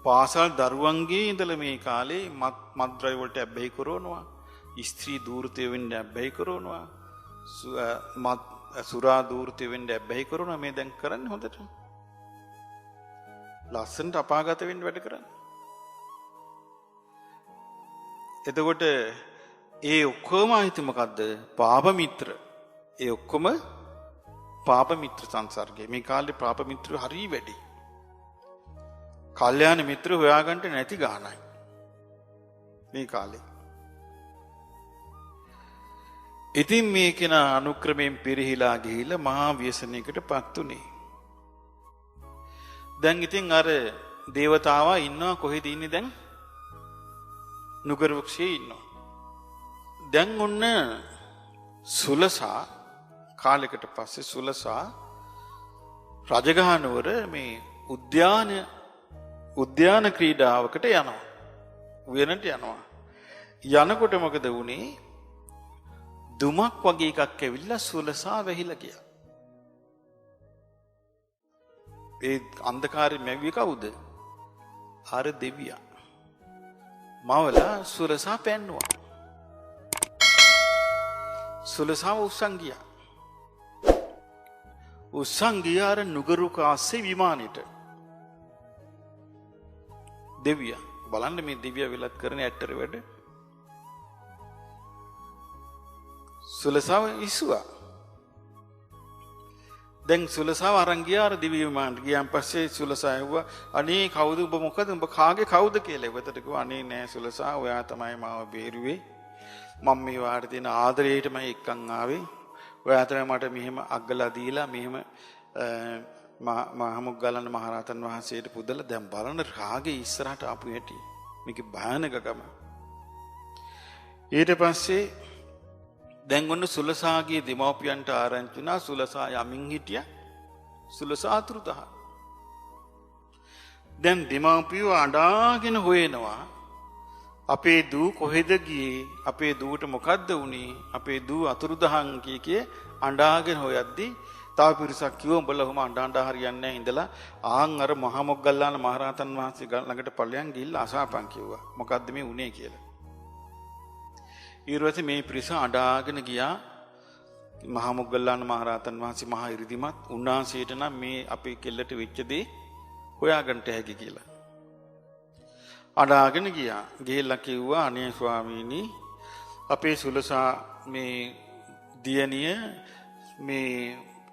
පාසල් දරුවන්ගේ ඉඳලා මේ කාලේ මත්ද්‍රව්‍ය වලට ඇබ්බැහි කරනවා. ස්ත්‍රී දූර්තය වෙන්න ඇබ්බැහි කරනවා. සුරා දූර්තය වෙන්න ඇබ්බැහි කරනවා. මේ දැන් කරන්නේ හොඳට. ලස්සනට අපාගත වෙන්න වැඩ කරන්නේ. එතකොට ඒ ඔක්කොම අයිති මොකද්ද? පාප මිත්‍ර. ඒ ඔක්කොම පාප මිත්‍ර සංසර්ගය. මේ කාලේ පාප මිත්‍ර හරිය වැඩි. කල්යාණ මිත්‍ර හොයාගන්න නැති ගානයි මේ කාලේ. ඉතින් මේ කෙනා අනුක්‍රමයෙන් පිරිහිලා ගිහිල්ලා මහා ව්‍යසනයකටපත් උනේ. දැන් ඉතින් අර දේවතාවා ඉන්නවා කොහෙද ඉන්නේ දැන්? නුගර වෘක්ෂයේ ඉන්නවා. දැන් ඔන්න සුලසා කාලයකට පස්සේ සුලසා රජගහනුවර මේ උද්‍යාන ක්‍රීඩාවකට යනවා. උයනට යනවා. යනකොට මොකද වුනේ? දුමක් වගේ එකක් ඇවිල්ලා සුලසා වැහිලා ගියා. ඒ අන්ධකාරයේ මැව්වේ කවුද? අර දෙවියා. මවලා සුලසා පැන්නුවා. සුලසාව උස්සන් ගියා. උස්සන් ගියා අර නුගරු කාස්සේ විමානෙට. දෙවියා බලන්න මේ දිව්‍ය වෙලත් කරන ඇටතර වැඩ. සුලසාව ඉස්සුවා. දැන් සුලසාව අරන් ගියා අර දිව්‍ය විමානට. ගියාන් පස්සේ සුලසාව ඇහුවා අනේ කවුද ඔබ මොකද ඔබ කාගේ කවුද කියලා. ඒකට කිව්වා අනේ නෑ සුලසාව ඔයා තමයි මාව බේරුවේ. මම මේ වාට තියෙන ආදරේටම එක්කන් ආවේ. ඔයා තමයි මට මෙහෙම අග්ගලා දීලා මෙහෙම මහමුග්ගලන් මහරහතන් වහන්සේට පුදලා දැන් බලන රාගේ ඉස්සරහට ආපු හැටි. මේකේ භයානකකම. ඊට පස්සේ දැන් ඔන්න සුලසාගේ දෙමව්පියන්ට ආරංචි වුණා සුලසා යමින් හිටියා. සුලසා අතුරුදහන්. දැන් දෙමව්පියෝ අඬාගෙන හොයනවා අපේ දූ කොහෙද ගියේ? අපේ දූට මොකද්ද වුනේ? අපේ දූ අතුරුදහන් කීකේ අඬාගෙන හොයද්දි තව පිරිසක් කිව්වා උඹලා ඔහම අඬ හරියන්නේ නැහැ ඉඳලා ආන් අර මහා මොග්ගල්ලාන මහරහතන් වහන්සේ ළඟට පල්ලයන් ගිහිල්ලා අසාපන් කිව්වා. මොකද්ද මේ උනේ කියලා. ඊළඟට මේ පිරිස අඬාගෙන ගියා මහා මොග්ගල්ලාන මහරහතන් වහන්සේ මහා 이르දිමත් උන්වහන්සේට නම් මේ අපේ කෙල්ලට වෙච්ච දේ හොයාගන්න හැකි කියලා. අඬාගෙන ගියා. ගිහිල්ලා කිව්වා අනේ ස්වාමීනි අපේ සුලසා මේ දියණිය මේ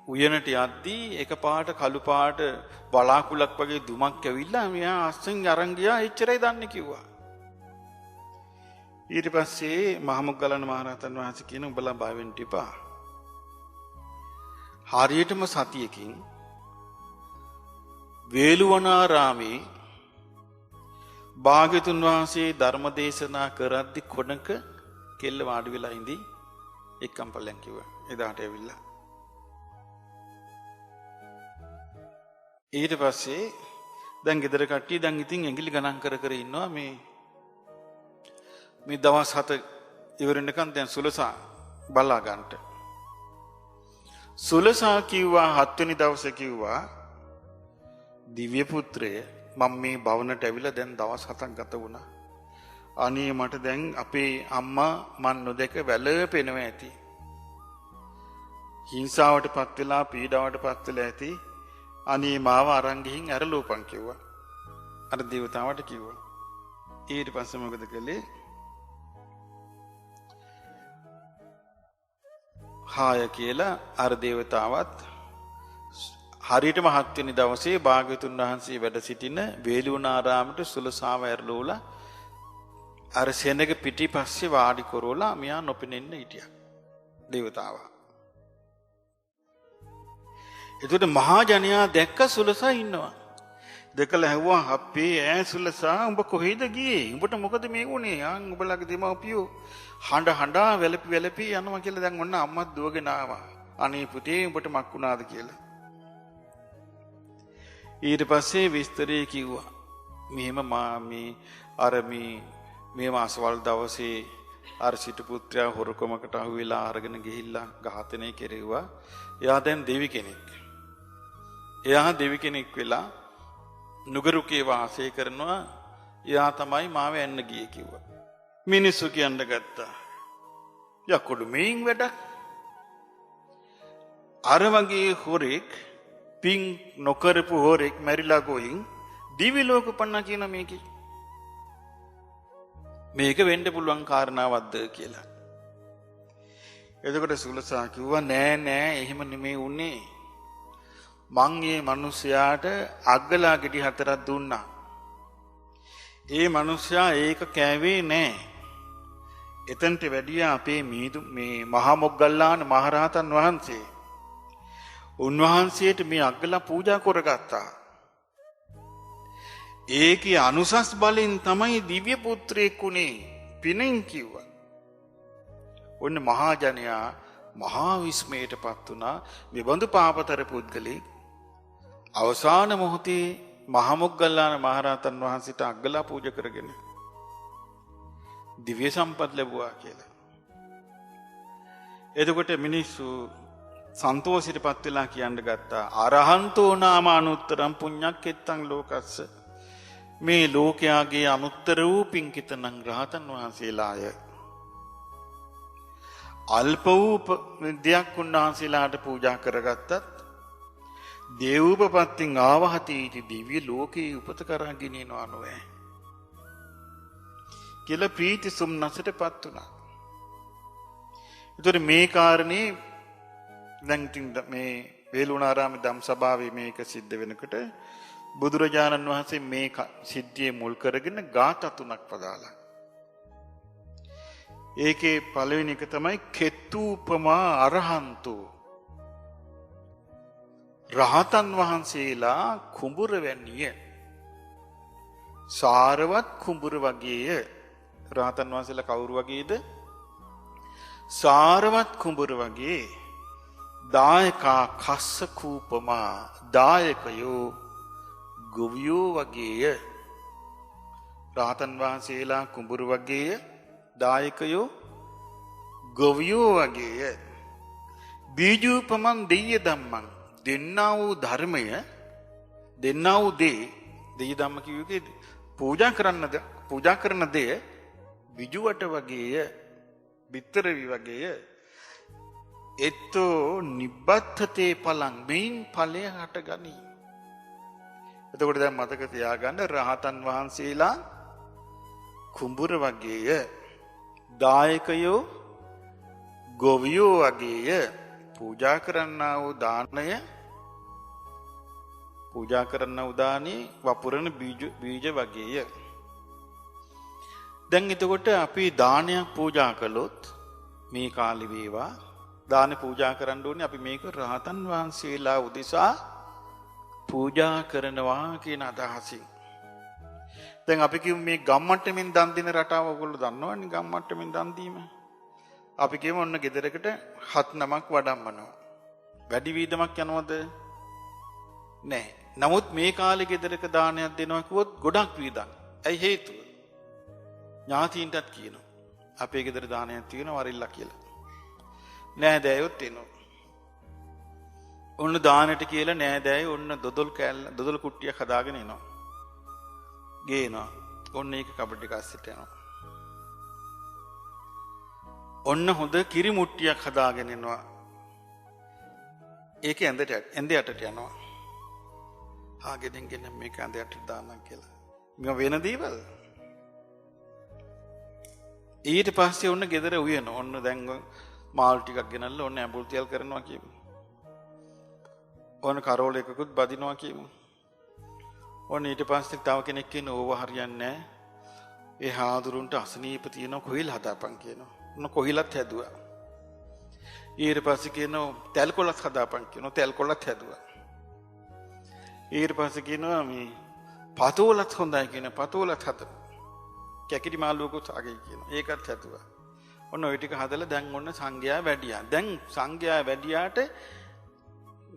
උයනට යද්දී එකපාරට කළු පාට බලාකුලක් වගේ දුමක් ඇවිල්ලා මෙයා අස්සෙන් අරන් ගියා එච්චරයි දන්නේ කිව්වා. ඊට පස්සේ මහමුග්ගලන් මහරහතන් වහන්සේ කියන උඹලා බය වෙන්න එපා. හරියටම සතියකින් වේළුවනාරාමේ භාග්‍යතුන් වහන්සේ ධර්ම දේශනා කරද්දි කොනක කෙල්ල වාඩි වෙලා ඉඳි එක්කම් පල්ලෙන් කිව්වා. එදාට ඇවිල්ලා. ඊට පස්සේ දැන් ගෙදර කට්ටිය දැන් ඉතින් ඇඟිලි ගණන් කර කර ඉන්නවා මේ දවස් 7 ඉවරෙන්නකන් දැන් සුලසා බලා ගන්නට. සුලසා කිව්වා 7 වෙනි දවසේ කිව්වා දිව්‍ය පුත්‍රය මම මේ භවනට ඇවිල්ලා දැන් දවස් 7ක් ගත වුණා. අනේ මට දැන් අපේ අම්මා මන් නොදැක වැළපෙනවා ඇති. හිංසාවටපත් වෙලා පීඩාවටපත් වෙලා ඇති. අනේ මාව අරන් ගිහින් ඇරලූපන් කිව්වා. අර දේවතාවට කිව්වා. ඊට පස්සේ මොකද කළේ? හාය කියලා අර දේවතාවත් හරියටම 7 වෙනි දවසේ භාග්‍යවතුන් වහන්සේ වැඩ සිටින වේළුවනාරාමයට සුලසාව ඇරලෝලා අර සෙනග පිටිපස්සේ වාඩි කරවලා මෙයා නොපෙනෙන්න හිටියා. දේවතාවා. එතකොට මහා ජනයා දැක්ක සුලසා ඉන්නවා. දැකලා ඇහුවා අපේ ඈ සුලසා උඹ කොහෙද ගියේ? උඹට මොකද මේ වුනේ? ආන් උඹලගේ දෙමව්පියෝ හඬා වැළපි යනවා කියලා දැන් ඔන්න අම්මත් දුවගෙන ආවා. අනේ පුතේ උඹට මක් වුණාද කියලා. ඊට පස්සේ විස්තරේ කිව්වා. මෙහෙම මේ මාසවල් දවසේ අර සිටු පුත්‍රයා හොරකමකට අහු වෙලා අරගෙන ගිහිල්ලා ඝාතනය කෙරෙව්වා. එයා දැන් දෙවි කෙනෙක්. එයා දෙවි කෙනෙක් වෙලා නුගරුකේ වාසය කරනවා. එයා තමයි මාව එන්න ගියේ කිව්වා. මිනිස්සු කියන්න ගත්තා. යකොඩු මේන් වැඩක්. අර වගේ හොරෙක් පින් නොකරපු හොරෙක් මැරිලා ගොයින් දිවි ලෝක පන්න කියන මේක වෙන්න පුළුවන් කාරණාවක්ද කියලා. එතකොට සුලසා කිව්වා නෑ එහෙම නෙමෙයි උනේ. මං මේ මිනිස්යාට අග්ගලා ගෙඩි 4ක් දුන්නා. ඒ මිනිස්යා ඒක කෑවේ නෑ. එතනට වැඩිය අපේ මේ මහා මොග්ගල්ලාන මහරහතන් වහන්සේ උන්වහන්සේට මේ අග්ගලා පූජා කරගත්තා. ඒකේ අනුසස් බලෙන් තමයි දිව්‍ය පුත්‍රයෙක් උනේ පිනෙන් කිව්වා. ඔන්න මහා ජනයා මහා විස්මයටපත් වුණා. මේ බඳු පාපතර පුද්ගලෙක් අවසාන මොහොතේ මහා මොග්ගල්ලාන මහරහතන් වහන්සේට අග්ගලා පූජා කරගෙන දිව්‍ය සම්පත් ලැබුවා කියලා. එතකොට මිනිස්සු සන්තෝෂයටපත් වෙලා කියන්න ගත්තා අරහන්තෝ නාම අනුත්තරම් පුඤ්ඤක්කෙත්තං ලෝකස්ස. මේ ලෝකයාගේ අනුත්තර වූ පින්කිතනං රහතන් වහන්සේලාය. අල්ප වූ දෙයක් උන්වහන්සේලාට පූජා කරගත්තත් දේවූපපත්තින් ආවහතීති දිව්‍ය ලෝකේ උපත කරා ගෙනියනවා නොවේ කියලා ප්‍රීති සුම්නසටපත් වුණා. ඒතර මේ කාරණේ දැන් මේ වේළුණාරාමේ ධම්සභාවේ මේක සිද්ධ වෙනකොට බුදුරජාණන් වහන්සේ මේ සිද්ධියේ මුල් කරගෙන ගාථා තුනක් පදාලා. ඒකේ පළවෙනි එක තමයි කෙත්තූපමා අරහන්තු. රහතන් වහන්සේලා කුඹුර වැනිය. සාරවත් කුඹුර වගේය. රහතන් වහන්සේලා කවුරු වගේද? සාරවත් කුඹුර වගේ. දායකා කස්ස කූපමා දායකයෝ ගොවියෝ වගේය. රහතන් වහන්සේලා කුඹුර වගේය. දායකයෝ ගොවියෝ වගේය. බීජූපමන් දෙය ධම්මං දෙන්නා වූ ධර්මය දෙන්නා වූ දේ දෙය ධම්ම කියුවේ පූජා කරන දේ විජුවට වගේය. බිත්තරවි වගේය. එත්තෝ නිබ්බත්තතේ පලං මෙයින් ඵලය හටගනී. එතකොට දැන් මතක තියාගන්න රහතන් වහන්සේලා කුඹුර වගේය. දායකයෝ ගොවියෝ වගේය. පූජා කරන්නා වූ දානය පූජා කරන්නා වූ දානේ වපුරන බීජ වගේය. දැන් එතකොට අපි දානයක් පූජා කළොත් මේ කාලේ වේවා දාන පූජා කරන්න ඕනේ අපි මේක රහතන් වහන්සේලා උදෙසා පූජා කරනවා කියන අදහසින්. දැන් අපි කියමු මේ ගම්මට්ටමින් දන් දෙන රටාව ඔයගොල්ලෝ දන්නවනේ ගම්මට්ටමින් දන් දීම. අපි කියමු ඔන්න ගෙදරකට 7 නමක් වඩම්මනවා. වැඩි වීදමක් යනවද? නැහැ. නමුත් මේ කාලේ ගෙදරක දානයක් දෙනවා කිව්වොත් ගොඩක් වීදම්. ඇයි හේතුව? ඥාතීන්ටත් කියනවා. අපේ ගෙදර දානයක් තියෙනවා වරිල්ලා කියලා. නෑදෑයොත් එනවා. ඔන්න දානට කියලා නෑදෑයෝ ඔන්න දොදොල් කුට්ටියක් හදාගෙන එනවා. ගේනවා. ඔන්න ඒක කබඩ් එක අස්සෙට යනවා. ඔන්න හොඳ කිරි මුට්ටියක් හදාගෙන එනවා. ඒක ඇඳ යටට යනවා. ගෙදෙන් මේක ඇඳ යටට දාන්නම් කියලා. මේක වෙන දේවල්. ඊට පස්සේ ඔන්න ගෙදර උයන ඔන්න දැන් මාල් ටිකක් ගෙනල්ලා ඔන්න ඇඹුල් තියල් කරනවා කියමු. ඔන්න කරෝල එකකුත් බදිනවා කියමු. ඔන්න ඊට පස්සේ තව කෙනෙක් කියන ඕව හරියන්නේ නැහැ. ඒ හාදුරුන්ට අසනීප තියෙනවා කොහිල හදාපන් කියනවා. ඔන්න කොහිලත් හැදුවා. ඊට පස්සේ කියනවා තෙල් කොලත් හදාපන් කියනවා. තෙල් කොලත් හැදුවා. ඊට පස්සේ කියනවා මේ පතෝලත් හොඳයි කියන පතෝලත් හදමු. කැකිරි මාළුවකුත් අගේ කියනවා. ඒකත් හැදුවා. ඔන්න ওই ටික හදලා දැන් ඔන්න සංඝයා වැඩියා. දැන් සංඝයා වැඩියාට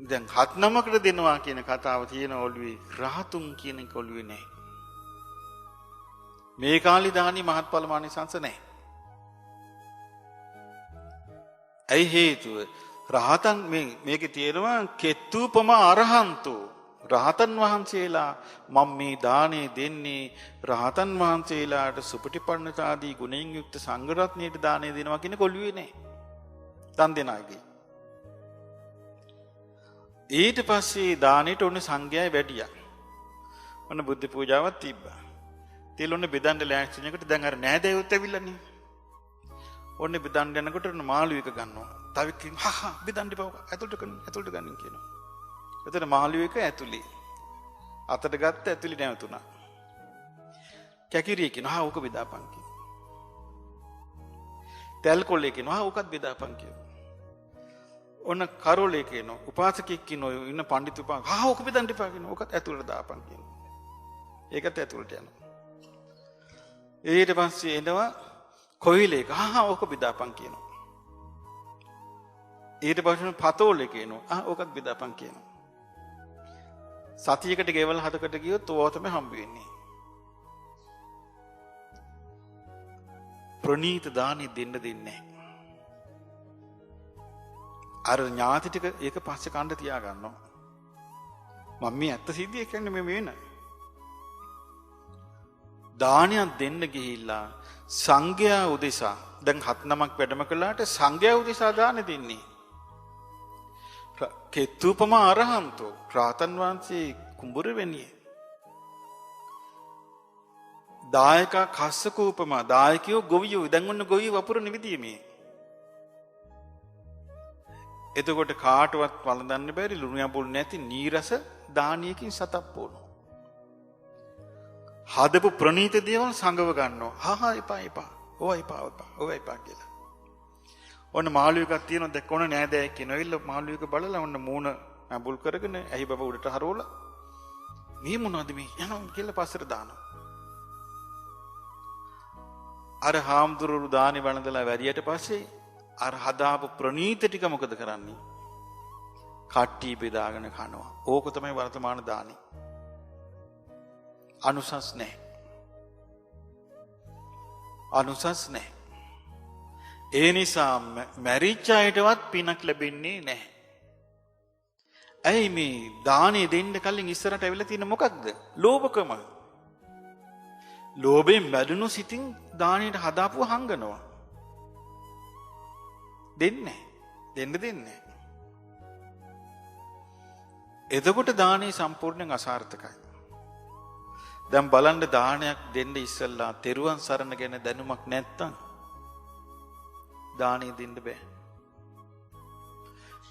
දැන් 7 නමකට දෙනවා කියන කතාව තියෙන ඔළුවේ රහතුන් කියන එක ඔළුවේ නැහැ. මේ කාලේ දානි මහත්ඵල මානිසංස නැහැ. ඇයි හේතුව? රහතන් මේකේ තියෙනවා කෙත්තූපම අරහන්තෝ රහතන් වහන්සේලා මම මේ දානේ දෙන්නේ රහතන් වහන්සේලාට සුපටිපන්නතාදී ගුණයෙන් යුක්ත සංඝ රත්නයට දානේ දෙනවා කියන කොළුවේ නෑ. දන් දෙන අයගේ. ඊට පස්සේ දානෙට ඔන්න සංඝයා වැඩියා. ඔන්න බුද්ධ පූජාවක් තිබ්බා. තෙල් ඔන්න බෙදන්න ලෑස්ති වෙනකොට දැන් අර නෑදෑයොත් ඇවිල්ලානේ. ඔන්න බෙදන්න යනකොට ඔන්න මාළු එක ගන්නවා. තව කිව්ව හහ බෙදන්න එපා. ඇතුළට ගන්න කියනවා. එතන මාළු එක ඇතුලේ. අතට ගත්ත ඇතුලේ නැවතුණා. කැකිරිය කියනවා ඕක බෙදාපන් කියනවා. තෙල් කොල්ලේ කියනවා ඕකත් බෙදාපන් කියනවා. ඔන්න කරෝලේ කියනවා උපාසකෙක් කියනවා ඉන්න පඬිතු ඕක බෙදන්න එපා කියනවා. ඕකත් ඇතුලට දාපන් කියනවා. ඒකත් ඇතුලට යනවා. ඊට පස්සේ එනවා කොහිලේක ඕක බෙදාපන් කියනවා. ඊට පස්සේ පතෝලේ කියනවා ඕකත් බෙදාපන් කියනවා. සතියකට ගෙවල් හදකට ගියොත් ඕවා තමයි හම්බ වෙන්නේ. ප්‍රණීත දානි දෙන්න දෙන්නේ අර ඥාති ටික ඒක පස්සේ කණ්ඩ තියා ගන්නවා. මම මේ ඇත්ත සිද්ධිය කියන්නේ මේ වෙන. දානයක් දෙන්න ගිහිල්ලා සංඝයා උදෙසා දැන් 7 නමක් වැඩම කළාට සංඝයා උදෙසා දාන දෙන්නේ. කෙත්තුපම අරහන්තෝ රාතන් වහන්සේ කුඹුර වෙන්නේ. දායක කස්සකූපම දායකයෝ ගොවියෝ දැන් ඔන්න ගොවියෝ වපුරන විදිය මේ. එතකොට කාටවත් වළඳන්න බැරි ලුණු යඹුල් නැති නීරස දානියකින් සතක් පොනවා. හදපු ප්‍රණීත දේවල් සංගව ගන්නවා. හා එපා එපා. ඕවා එපා එපා. ඕවා එපා කියලා. ඔන්න මාළු එකක් තියෙනවා දැක්ක ඔන්න නෑදෑයෙක් කෙනෙවිල්ල මාළු එක බලලා ඔන්න මූණ අඹුල් කරගෙන ඇහි බබ උඩට හරවලා මේ මොනවද මේ යනවා කියලා පස්සට දානවා. අර හාමුදුරුවෝ දානි වළඳලා වැඩියට පස්සේ අර හදාපු ප්‍රණීත ටික මොකද කරන්නේ? කට්ටි බෙදාගෙන කනවා. ඕක තමයි වර්තමාන දානි. අනුසස් නැහැ. අනුසස් නැහැ. ඒ නිසා මැරිච්ච අයටවත් පිනක් ලැබෙන්නේ නැහැ. ඇයි මේ දානේ දෙන්න කලින් ඉස්සරට ඇවිල්ලා තියෙන මොකක්ද? ලෝභකම. ලෝභයෙන් මැදුණු සිතින් දාණයට හදාපුව හංගනවා. දෙන්නේ දෙන්නේ. එතකොට දානේ සම්පූර්ණයෙන් අසාර්ථකයි. දැන් බලන්න දානයක් දෙන්න ඉස්සෙල්ලා තෙරුවන් සරණ ගැන දැනුමක් නැත්තම් දානේ දෙන්න බෑ.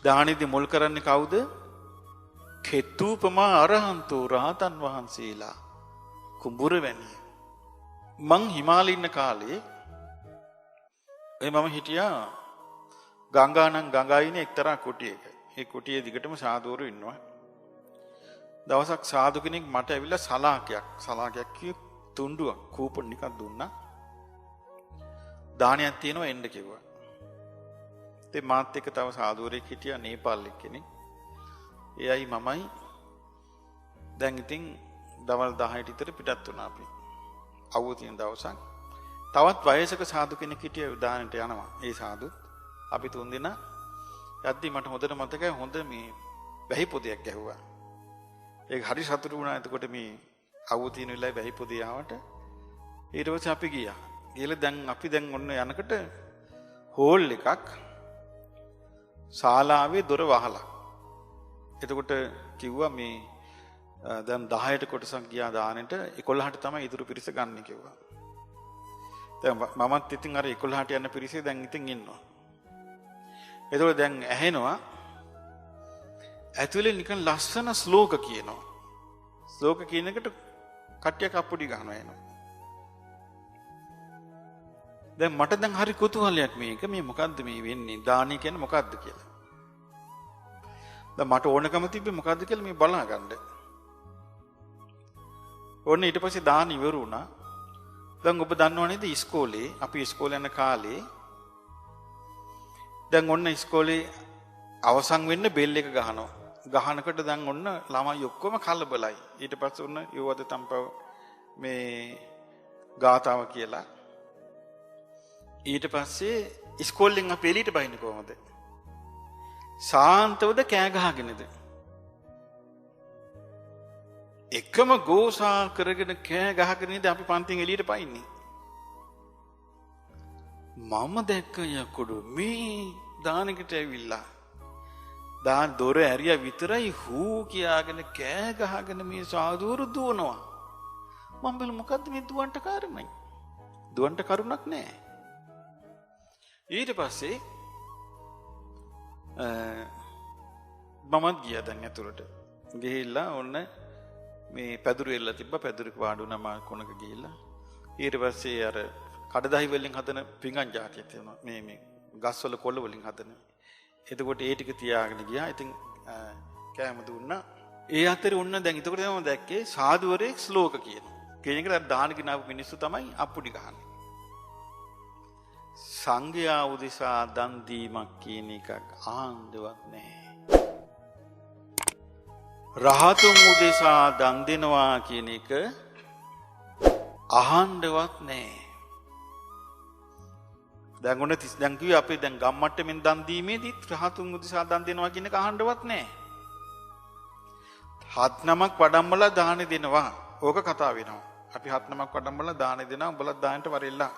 දානේදී මුල් කරන්නේ කවුද? කෙත්තුපමා අරහන්තෝ රහතන් වහන්සේලා කුඹුර වැනිය. මං හිමාලයේ ඉන්න කාලේ මම හිටියා ගංගානම් ගංගායිනේ එක්තරා කුටියක. ඒ කුටියේ දිගටම සාදුවරු ඉන්නවා. දවසක් සාදු කෙනෙක් මට ඇවිල්ලා සලාකයක් කිය තුණ්ඩුවක් කූපන් නිකන් දුන්නා. දානයක් තියෙනවා එන්න කිව්වා. ඉතින් මාත් එක්ක තව සාදුවරෙක් හිටියා නේපාලෙක් කෙනෙක්. එයයි මමයි දැන් ඉතින් දවල් 10ට විතර පිටත් වුණා අපි. අවුව තියෙන දවසක් තවත් වයසක සාදු කෙනෙක් හිටියා දානට යනවා. ඒ සාදුත් අපි තුන් දෙනා යද්දි මට හොඳට මතකයි හොඳ මේ වැහි පොදයක් ගැහුවා. ඒක හරි සතුටු වුණා. එතකොට මේ අවුව තියෙන වෙලාවේ වැහි පොදිය ආවට ඊට පස්සේ අපි ගියා. ගිහලා දැන් අපි ඔන්න යනකොට හෝල් එකක් ශාලාවේ දොර වහලා. එතකොට කිව්වා මේ දැන් 10ට කොටසක් ගියා දානෙට 11ට තමයි ඉතුරු පිරිස ගන්න කිව්වා. දැන් මමත් ඉතින් අර 11ට යන පිරිසේ දැන් ඉතින් ඉන්නවා. එතකොට දැන් ඇහෙනවා ඇතුලේ නිකන් ලස්සන ශ්ලෝක කියනවා. ශ්ලෝක කියනකට කට්ටියක් අප්පුඩි ගන්නවා එනවා. දැන් මට දැන් හරි කුතුහලයක් මේක මේ මොකද්ද මේ වෙන්නේ? දානි කියන්නේ මොකද්ද කියලා. දැන් මට ඕනකම තිබ්බේ මොකද්ද කියලා මේ බලා ගන්න. ඔන්න ඊට පස්සේ දාන ඉවර වුණා. දැන් ඔබ දන්නව නේද ඉස්කෝලේ අපි ඉස්කෝලේ යන කාලේ දැන් ඔන්න ඉස්කෝලේ අවසන් වෙන්න බෙල් එක ගහනවා. ගහනකොට දැන් ඔන්න ළමයි ඔක්කොම කලබලයි. ඊට පස්සේ ඔන්න යෝවද තම්පව මේ ගාතාව කියලා. ඊට පස්සේ ඉස්කෝලෙන් අපි එළියට බහින්නේ කොහොමද? සාන්තවද කෑ ගහගෙනද? එකම ගෝසා කරගෙන කෑ ගහගෙනද අපි පන්තියෙන් එළියට පයින්නේ. මම දැක්ක යකුඩු මේ දානෙකට ඇවිල්ලා දාන දොර ඇරියා විතරයි හූ කියාගෙන කෑ ගහගෙන මේ සාදුවරු දුවනවා. මම බල මොකද්ද මේ දුවන්ට කාරණයි? දුවන්ට කරුණක් නැහැ. ඊට පස්සේ මමත් ගියා දැන් ඇතුළට. ගිහිල්ලා ඔන්න මේ පැදුරු එල්ල තිබ්බා. පැදුරක වාඩි වුණා මා කොනක ගිහිල්ලා. ඊට පස්සේ අර කඩදාහි වලින් හදන පිඟන් ජාතියක් තියෙනවා. මේ ගස්වල කොළ වලින් හදන. එතකොට ඒ ටික තියාගෙන ගියා. ඉතින් කෑම දුන්නා. ඒ අතරේ ඔන්න දැන් එතකොට මම දැක්කේ සාදුවරේ ශ්ලෝක කියනවා. කියන එකට දාන ගිනාපු මිනිස්සු තමයි අප්පුඩි ගහන්නේ. සංඝයා උදෙසා දන් දීමක් කියන එකක් ආන්දවත් නැහැ. රහතුන් උදෙසා දන් දෙනවා කියන එක අහන්නවත් නැහැ. දැන් ඔන්න දැන් කිව්වේ අපි දැන් ගම්මට්ටමින් දන් දීමේදී රහතුන් උදෙසා දන් දෙනවා කියන එක අහන්නවත් නැහැ. 7 නමක් වඩම්මලා දාන දෙනවා. ඕක කතා වෙනවා. අපි 7-9ක් වඩම්බලා දානේ දෙනවා. උඹලා දාන්නට වරෙල්ලා.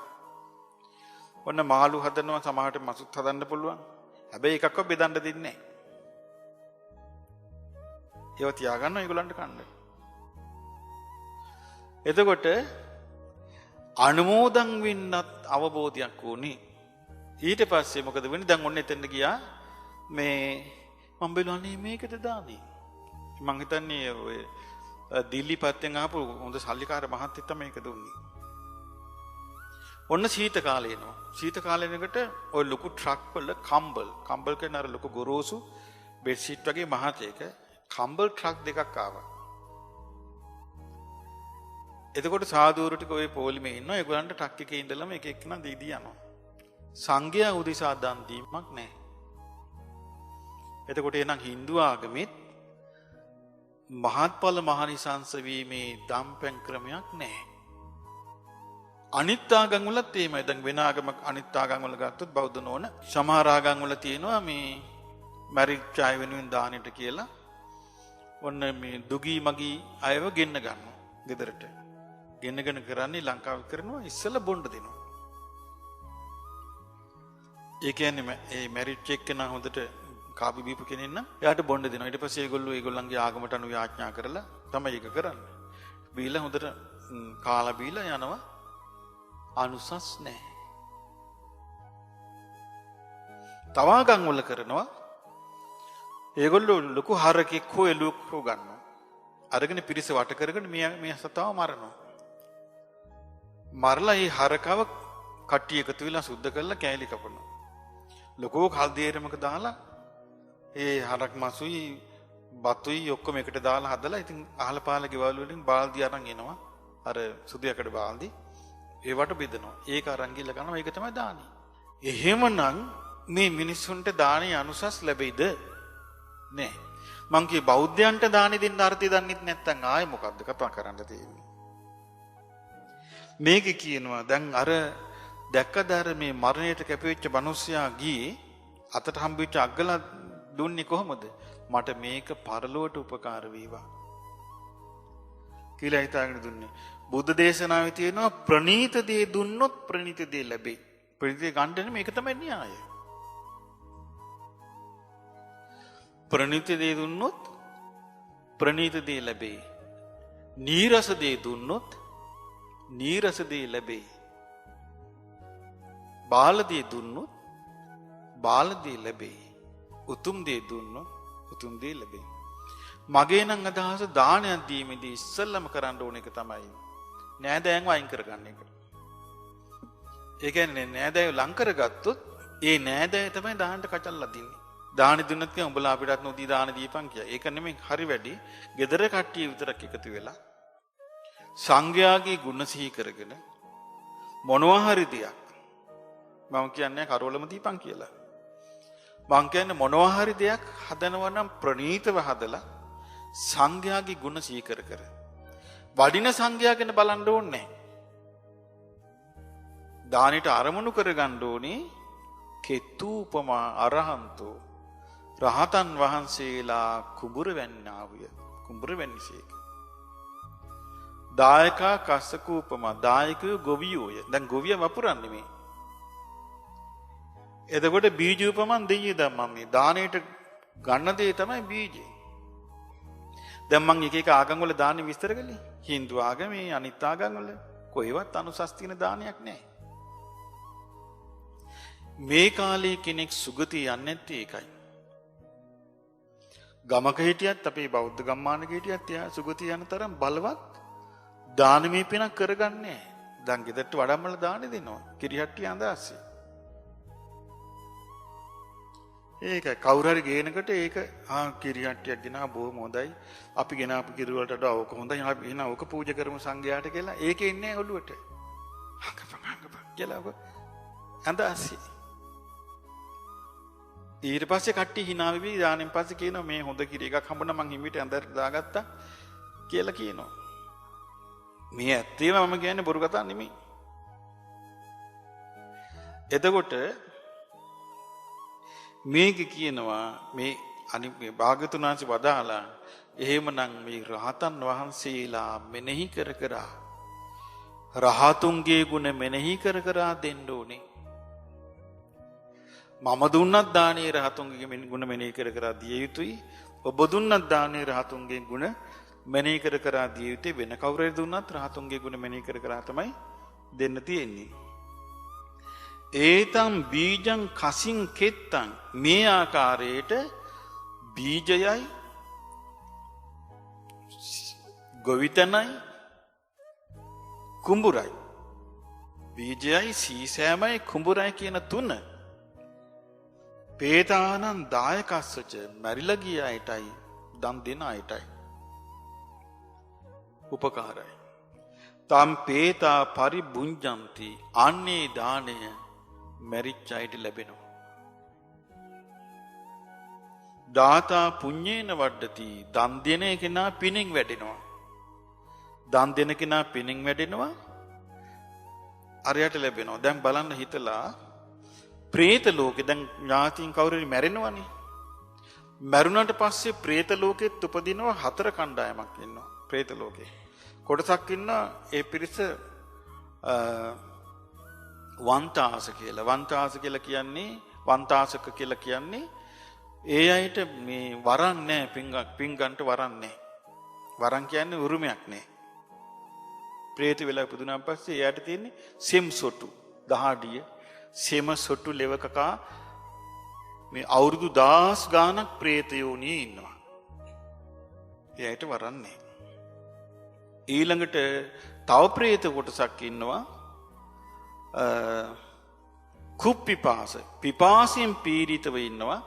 ඔන්න මාළු හදනවා, සමහරට මසුත් හදන්න පුළුවන්. හැබැයි එකක්වත් බෙදන්න දෙන්නේ නැහැ. ඒව තියාගන්න ඒගොල්ලන්ට කන්න. එතකොට අනුමෝදන් වෙන්නත් අවබෝධයක් ඕනේ. ඊට පස්සේ මොකද වෙන්නේ? දැන් ඔන්න එතෙන්ට ගියා. මේ මම බලන්නේ මේකට දාන්නේ. මං හිතන්නේ ඔය දිල්ලි පැත්තෙන් ආපු හොඳ සල්ලිකාර මහත්තයෙක් තමයි මේක දුන්නේ. ඔන්න සීත කාලේ එනවා. සීත කාලේනකට ඔය ලොකු ට්‍රක් වල කම්බල් කියන අර ලොකු ගොරෝසු බෙඩ් ෂීට් වගේ මහතේක කම්බල් ට්‍රක් දෙකක් ආවා. එතකොට සාදූරු ටික ඔය පොලිමේ ඉන්නවා. ඒගොල්ලන්ට ට්‍රක් එකේ ඉඳලම එක එකනා දීදී යනවා. සංඝයා උදෙසා දන් දීමක් නැහැ. එතකොට එනං Hindu ආගමෙත් මහත්ඵල මහනිසංස වීමේ දම්පැන් ක්‍රමයක් නැහැ. අනිත් ආගම් වලත් එහෙමයි. දැන් වෙන ආගමක් අනිත් ආගම් වල ගත්තොත් බෞද්ධ නෝන සමහර ආගම් වල තියෙනවා මේ මැරිච්ච අය වෙනුවෙන් දානෙට කියලා ඔන්න මේ දුගී මගී අයව ගෙන්න ගන්නවා ගෙදරට. ගෙන්නගෙන කරන්නේ ලංකාවේ කරනවා ඉස්සෙල්ලා බොණ්ඩ දෙනවා. ඒ කියන්නේ මේ මැරිච්ච එක්කෙනා හොඳට කාපි බීපු කෙනෙක් නම් එයාට බොණ්ඩ දෙනවා. ඊට පස්සේ ඒගොල්ලෝ ඒගොල්ලන්ගේ ආගමට අනුව යාඥා කරලා තමයි ඒක කරන්නේ. බීලා හොඳට කාලා බීලා යනවා. අනුසස් නැහැ. තව ආගම් වල කරනවා ඒගොල්ලෝ ලොකු හරකෙක් හෝ එළුවෙක් හෝ ගන්නවා. අරගෙන පිරිස වට කරගෙන මේ සතාව මරනවා. මරලා මේ හරකව කට්ටිය එකතු වෙලා සුද්ධ කරලා කෑලි කපනවා. ලොකෝ කල්දියරමක දාලා ඒ හරක් මසුයි බතුයි ඔක්කොම එකට දාලා හදලා ඉතින් අහල පහල ගෙවල් වලින් බාල්දි අරන් එනවා. අර සුදු යකඩ බාල්දි ඒවට බෙදනවා. ඒක අරන් ගිහලා කරනවා. ඒක තමයි දානි. එහෙමනම් මේ මිනිස්සුන්ට දානේ අනුසස් ලැබෙයිද? නෑ. මං කිය බෞද්ධයන්ට දානේ දෙන්න අර්ථය දන්නෙත් නැත්නම් ආයේ මොකද්ද කතා කරන්න තියෙන්නේ? මේක කියනවා දැන් අර දැක්කද අර මේ මරණයට කැපෙච්ච මිනිස්සයා ගියේ අතට හම්බෙච්ච අග්ගලා දුන්නේ කොහොමද? මට මේක පරලොවට උපකාර වේවා කියලා හිතාගෙන දුන්නේ. බුද්ධ දේශනාවේ තියෙනවා ප්‍රණීත දේ දුන්නොත් ප්‍රණීත දේ ලැබෙයි. ප්‍රණීත දේ ගන්න මේක තමයි න්‍යායය. ප්‍රණීත දේ දුන්නොත් ප්‍රණීත දේ ලැබෙයි. නීරස දේ දුන්නොත් නීරස දේ ලැබෙයි. බාල දේ දුන්නොත් බාල දේ ලැබෙයි. උතුම් දේ දුන්නොත් උතුම් දේ ලැබෙයි. මගේ නම් අදහස දානයක් දීමේදී ඉස්සෙල්ලම කරන්න ඕන එක තමයි නෑදෑයන්ව අයින් කරගන්න එක. ඒ කියන්නේ නෑදෑයෝ ලං කරගත්තොත් ඒ නෑදෑය තමයි දාන්නට කචල්ලා දින්නේ. දාන දුන්නත් කියන උඹලා අපිටත් නොදී දාන දීපන් කිය. ඒක නෙමෙයි හරි වැඩි. gedara කට්ටිය විතරක් එකතු වෙලා සංඝයාගේ ගුණ සිහි කරගෙන මොනවා හරි දෙයක් මම කියන්නේ කරවලම දීපන් කියලා. මං කියන්නේ මොනවා හරි දෙයක් හදනවා නම් ප්‍රණීතව හදලා සංඝයාගේ ගුණ සිහි කර වඩින සංඝයා ගැන බලන්න ඕනේ. දානෙට අරමුණු කරගන්න ඕනේ කෙතු උපමා අරහන්තෝ රහතන් වහන්සේලා කුඹුර වැන්නාවිය. කුඹුර වැන්නිසේක. දායකා කස්සක උපමා දායකයෝ ගොවියෝය. දැන් ගොවිය වපුරන්නේ මේ. එතකොට බීජ උපමන් දෙයිය දැන් මේ දානෙට ගන්න දේ තමයි බීජේ. දැන් මම එක එක ආගම් වල දාන විස්තර කළේ. Hindu ආගමේ අනිත් ආගම් වල කොහෙවත් අනුසස් තියෙන දානයක් නැහැ. මේ කාලේ කෙනෙක් සුගතිය යන්නේ නැත්තේ ඒකයි. ගමක හිටියත් අපේ බෞද්ධ ගම්මානක හිටියත් එයා සුගතිය යන තරම් බලවත් දානමය පිනක් කරගන්නේ නැහැ. දැන් ගෙදරට වඩම්මල දානෙ දෙනවා. කිරිහට්ටිය අඳාස්සේ. ඒක කවුරු හරි ගේනකොට ඒක කිරිහට්ටියක් ගෙනා බොහොම හොඳයි. අපි ගෙනාපු කිරි වලට වඩා ඕක හොඳයි. අපි එහෙනම් ඕක පූජා කරමු සංඝයාට කියලා. ඒකේ ඉන්නේ ඔළුවට. හංගපං කියලා ඔක අඳාස්සේ. ඊට පස්සේ කට්ටිය hina වෙවි දානෙන් පස්සේ කියනවා මේ හොඳ කිරි එකක් හම්බුණා මං හිමිට ඇඳට දාගත්තා කියලා කියනවා. මේ ඇත්තේම මම කියන්නේ බොරු කතා නෙමෙයි. එතකොට මේක කියනවා මේ අනිත් මේ භාග්‍යතුන් වහන්සේ වදාලා එහෙමනම් මේ රහතන් වහන්සේලා මෙනෙහි කර රහතුන්ගේ ගුණ මෙනෙහි කර කර දෙන්න ඕනේ. මම දුන්නත් දානේ රහතුන්ගේ ගුණ මෙනෙහි කර කර දිය යුතුයි. ඔබ දුන්නත් දානේ රහතුන්ගේ ගුණ මෙනෙහි කර කර දිය යුතුයි. වෙන කවුරු හරි දුන්නත් රහතුන්ගේ ගුණ මෙනෙහි කර කර තමයි දෙන්න තියෙන්නේ. ඒතම් බීජං කසින් කෙත්තං මේ ආකාරයට බීජයයි ගොවිතැනයි කුඹුරයි බීජයයි සීසෑමයි කුඹුරයි කියන තුන පේතානං දායකස්සච මැරිලා ගිය අයටයි දන් දෙන අයටයි උපකාරයි. තම් පේතා පරිබුඤ්ජಂತಿ අන්නේ දාණය මැරිච්ච අයට ලැබෙනවා. දාතා පුඤ්ඤේන වඩ්ඩති දන් දෙන කෙනා පිණින් වැඩෙනවා. දන් දෙන කෙනා පිණින් වැඩෙනවා. අරයට ලැබෙනවා. දැන් බලන්න හිතලා പ്രേත ලෝකේ දැන් ඥාතීන් කවුරු හරි මැරෙනවනේ. මැරුණාට පස්සේ പ്രേත ලෝකෙත් උපදිනවා 4 කණ්ඩායමක් ඉන්නවා. പ്രേත ලෝකේ. කොටසක් ඉන්නවා ඒ පිරිස වන්තාස කියලා. වන්තාස කියලා කියන්නේ වන්තාසක කියලා කියන්නේ ඒ අයට මේ වරන් නැහැ පින්ගන්ට වරන් නැහැ. වරන් කියන්නේ උරුමයක් නැහැ. പ്രേත වෙලා පුදුනාන් පස්සේ එයාට තියෙන්නේ සෙම් සොටු දහඩිය සෙම සොටු ලෙවකකා මේ අවුරුදු 10 ගාණක් പ്രേතයෝනියේ ඉන්නවා. එයාට වරන් නැහැ. ඊළඟට තව പ്രേත කොටසක් ඉන්නවා කුප්පිපාස පිපාසයෙන් පීඩිතව ඉන්නවා.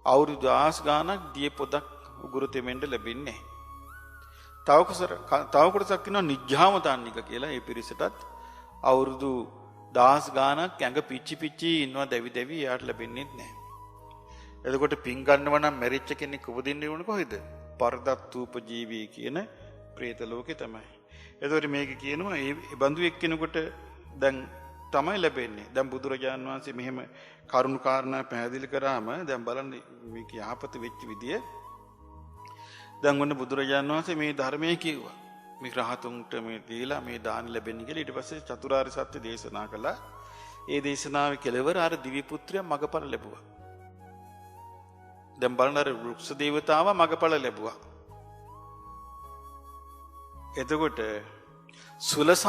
අවුරුදු 10 ගාණක් දිය පොදක් උගුරු තෙමෙන්න ලැබෙන්නේ නැහැ. තව කොටසක් ඉන්නවා නිජ්ජාමතාන්නික කියලා. ඒ පිරිසටත් අවුරුදු 10 ගාණක් ඇඟ පිච්චි පිච්චි ඉන්නවා දැවි දැවි යාට ලැබෙන්නේ නැහැ. එතකොට පින් ගන්නව නම් මැරිච්ච කෙනෙක් උපදින්න ඕන කොහෙද? පරදත්තූපජීවී කියන പ്രേත ලෝකේ තමයි. එතකොට මේක කියනවා ඒ බඳු එක්කෙනෙකුට දැන් තමයි ලැබෙන්නේ. දැන් බුදුරජාණන් වහන්සේ මෙහෙම කරුණු කාරණා පැහැදිලි කරාම දැන් බලන්න මේක යහපත වෙච්ච විදිය. දැන් ඔන්න බුදුරජාණන් වහන්සේ මේ ධර්මයේ කිව්වා. මේ රහතුන්ට මේ දීලා මේ දාන ලැබෙන්නේ කියලා. ඊට පස්සේ චතුරාර්ය සත්‍ය දේශනා කළා. ඒ දේශනාවේ කෙලවර අර දිව්‍ය පුත්‍රයා මගපල ලැබුවා. දැන් බලන්න අර වෘක්ෂ දේවතාවා මගපල ලැබුවා. එතකොට සුලසත්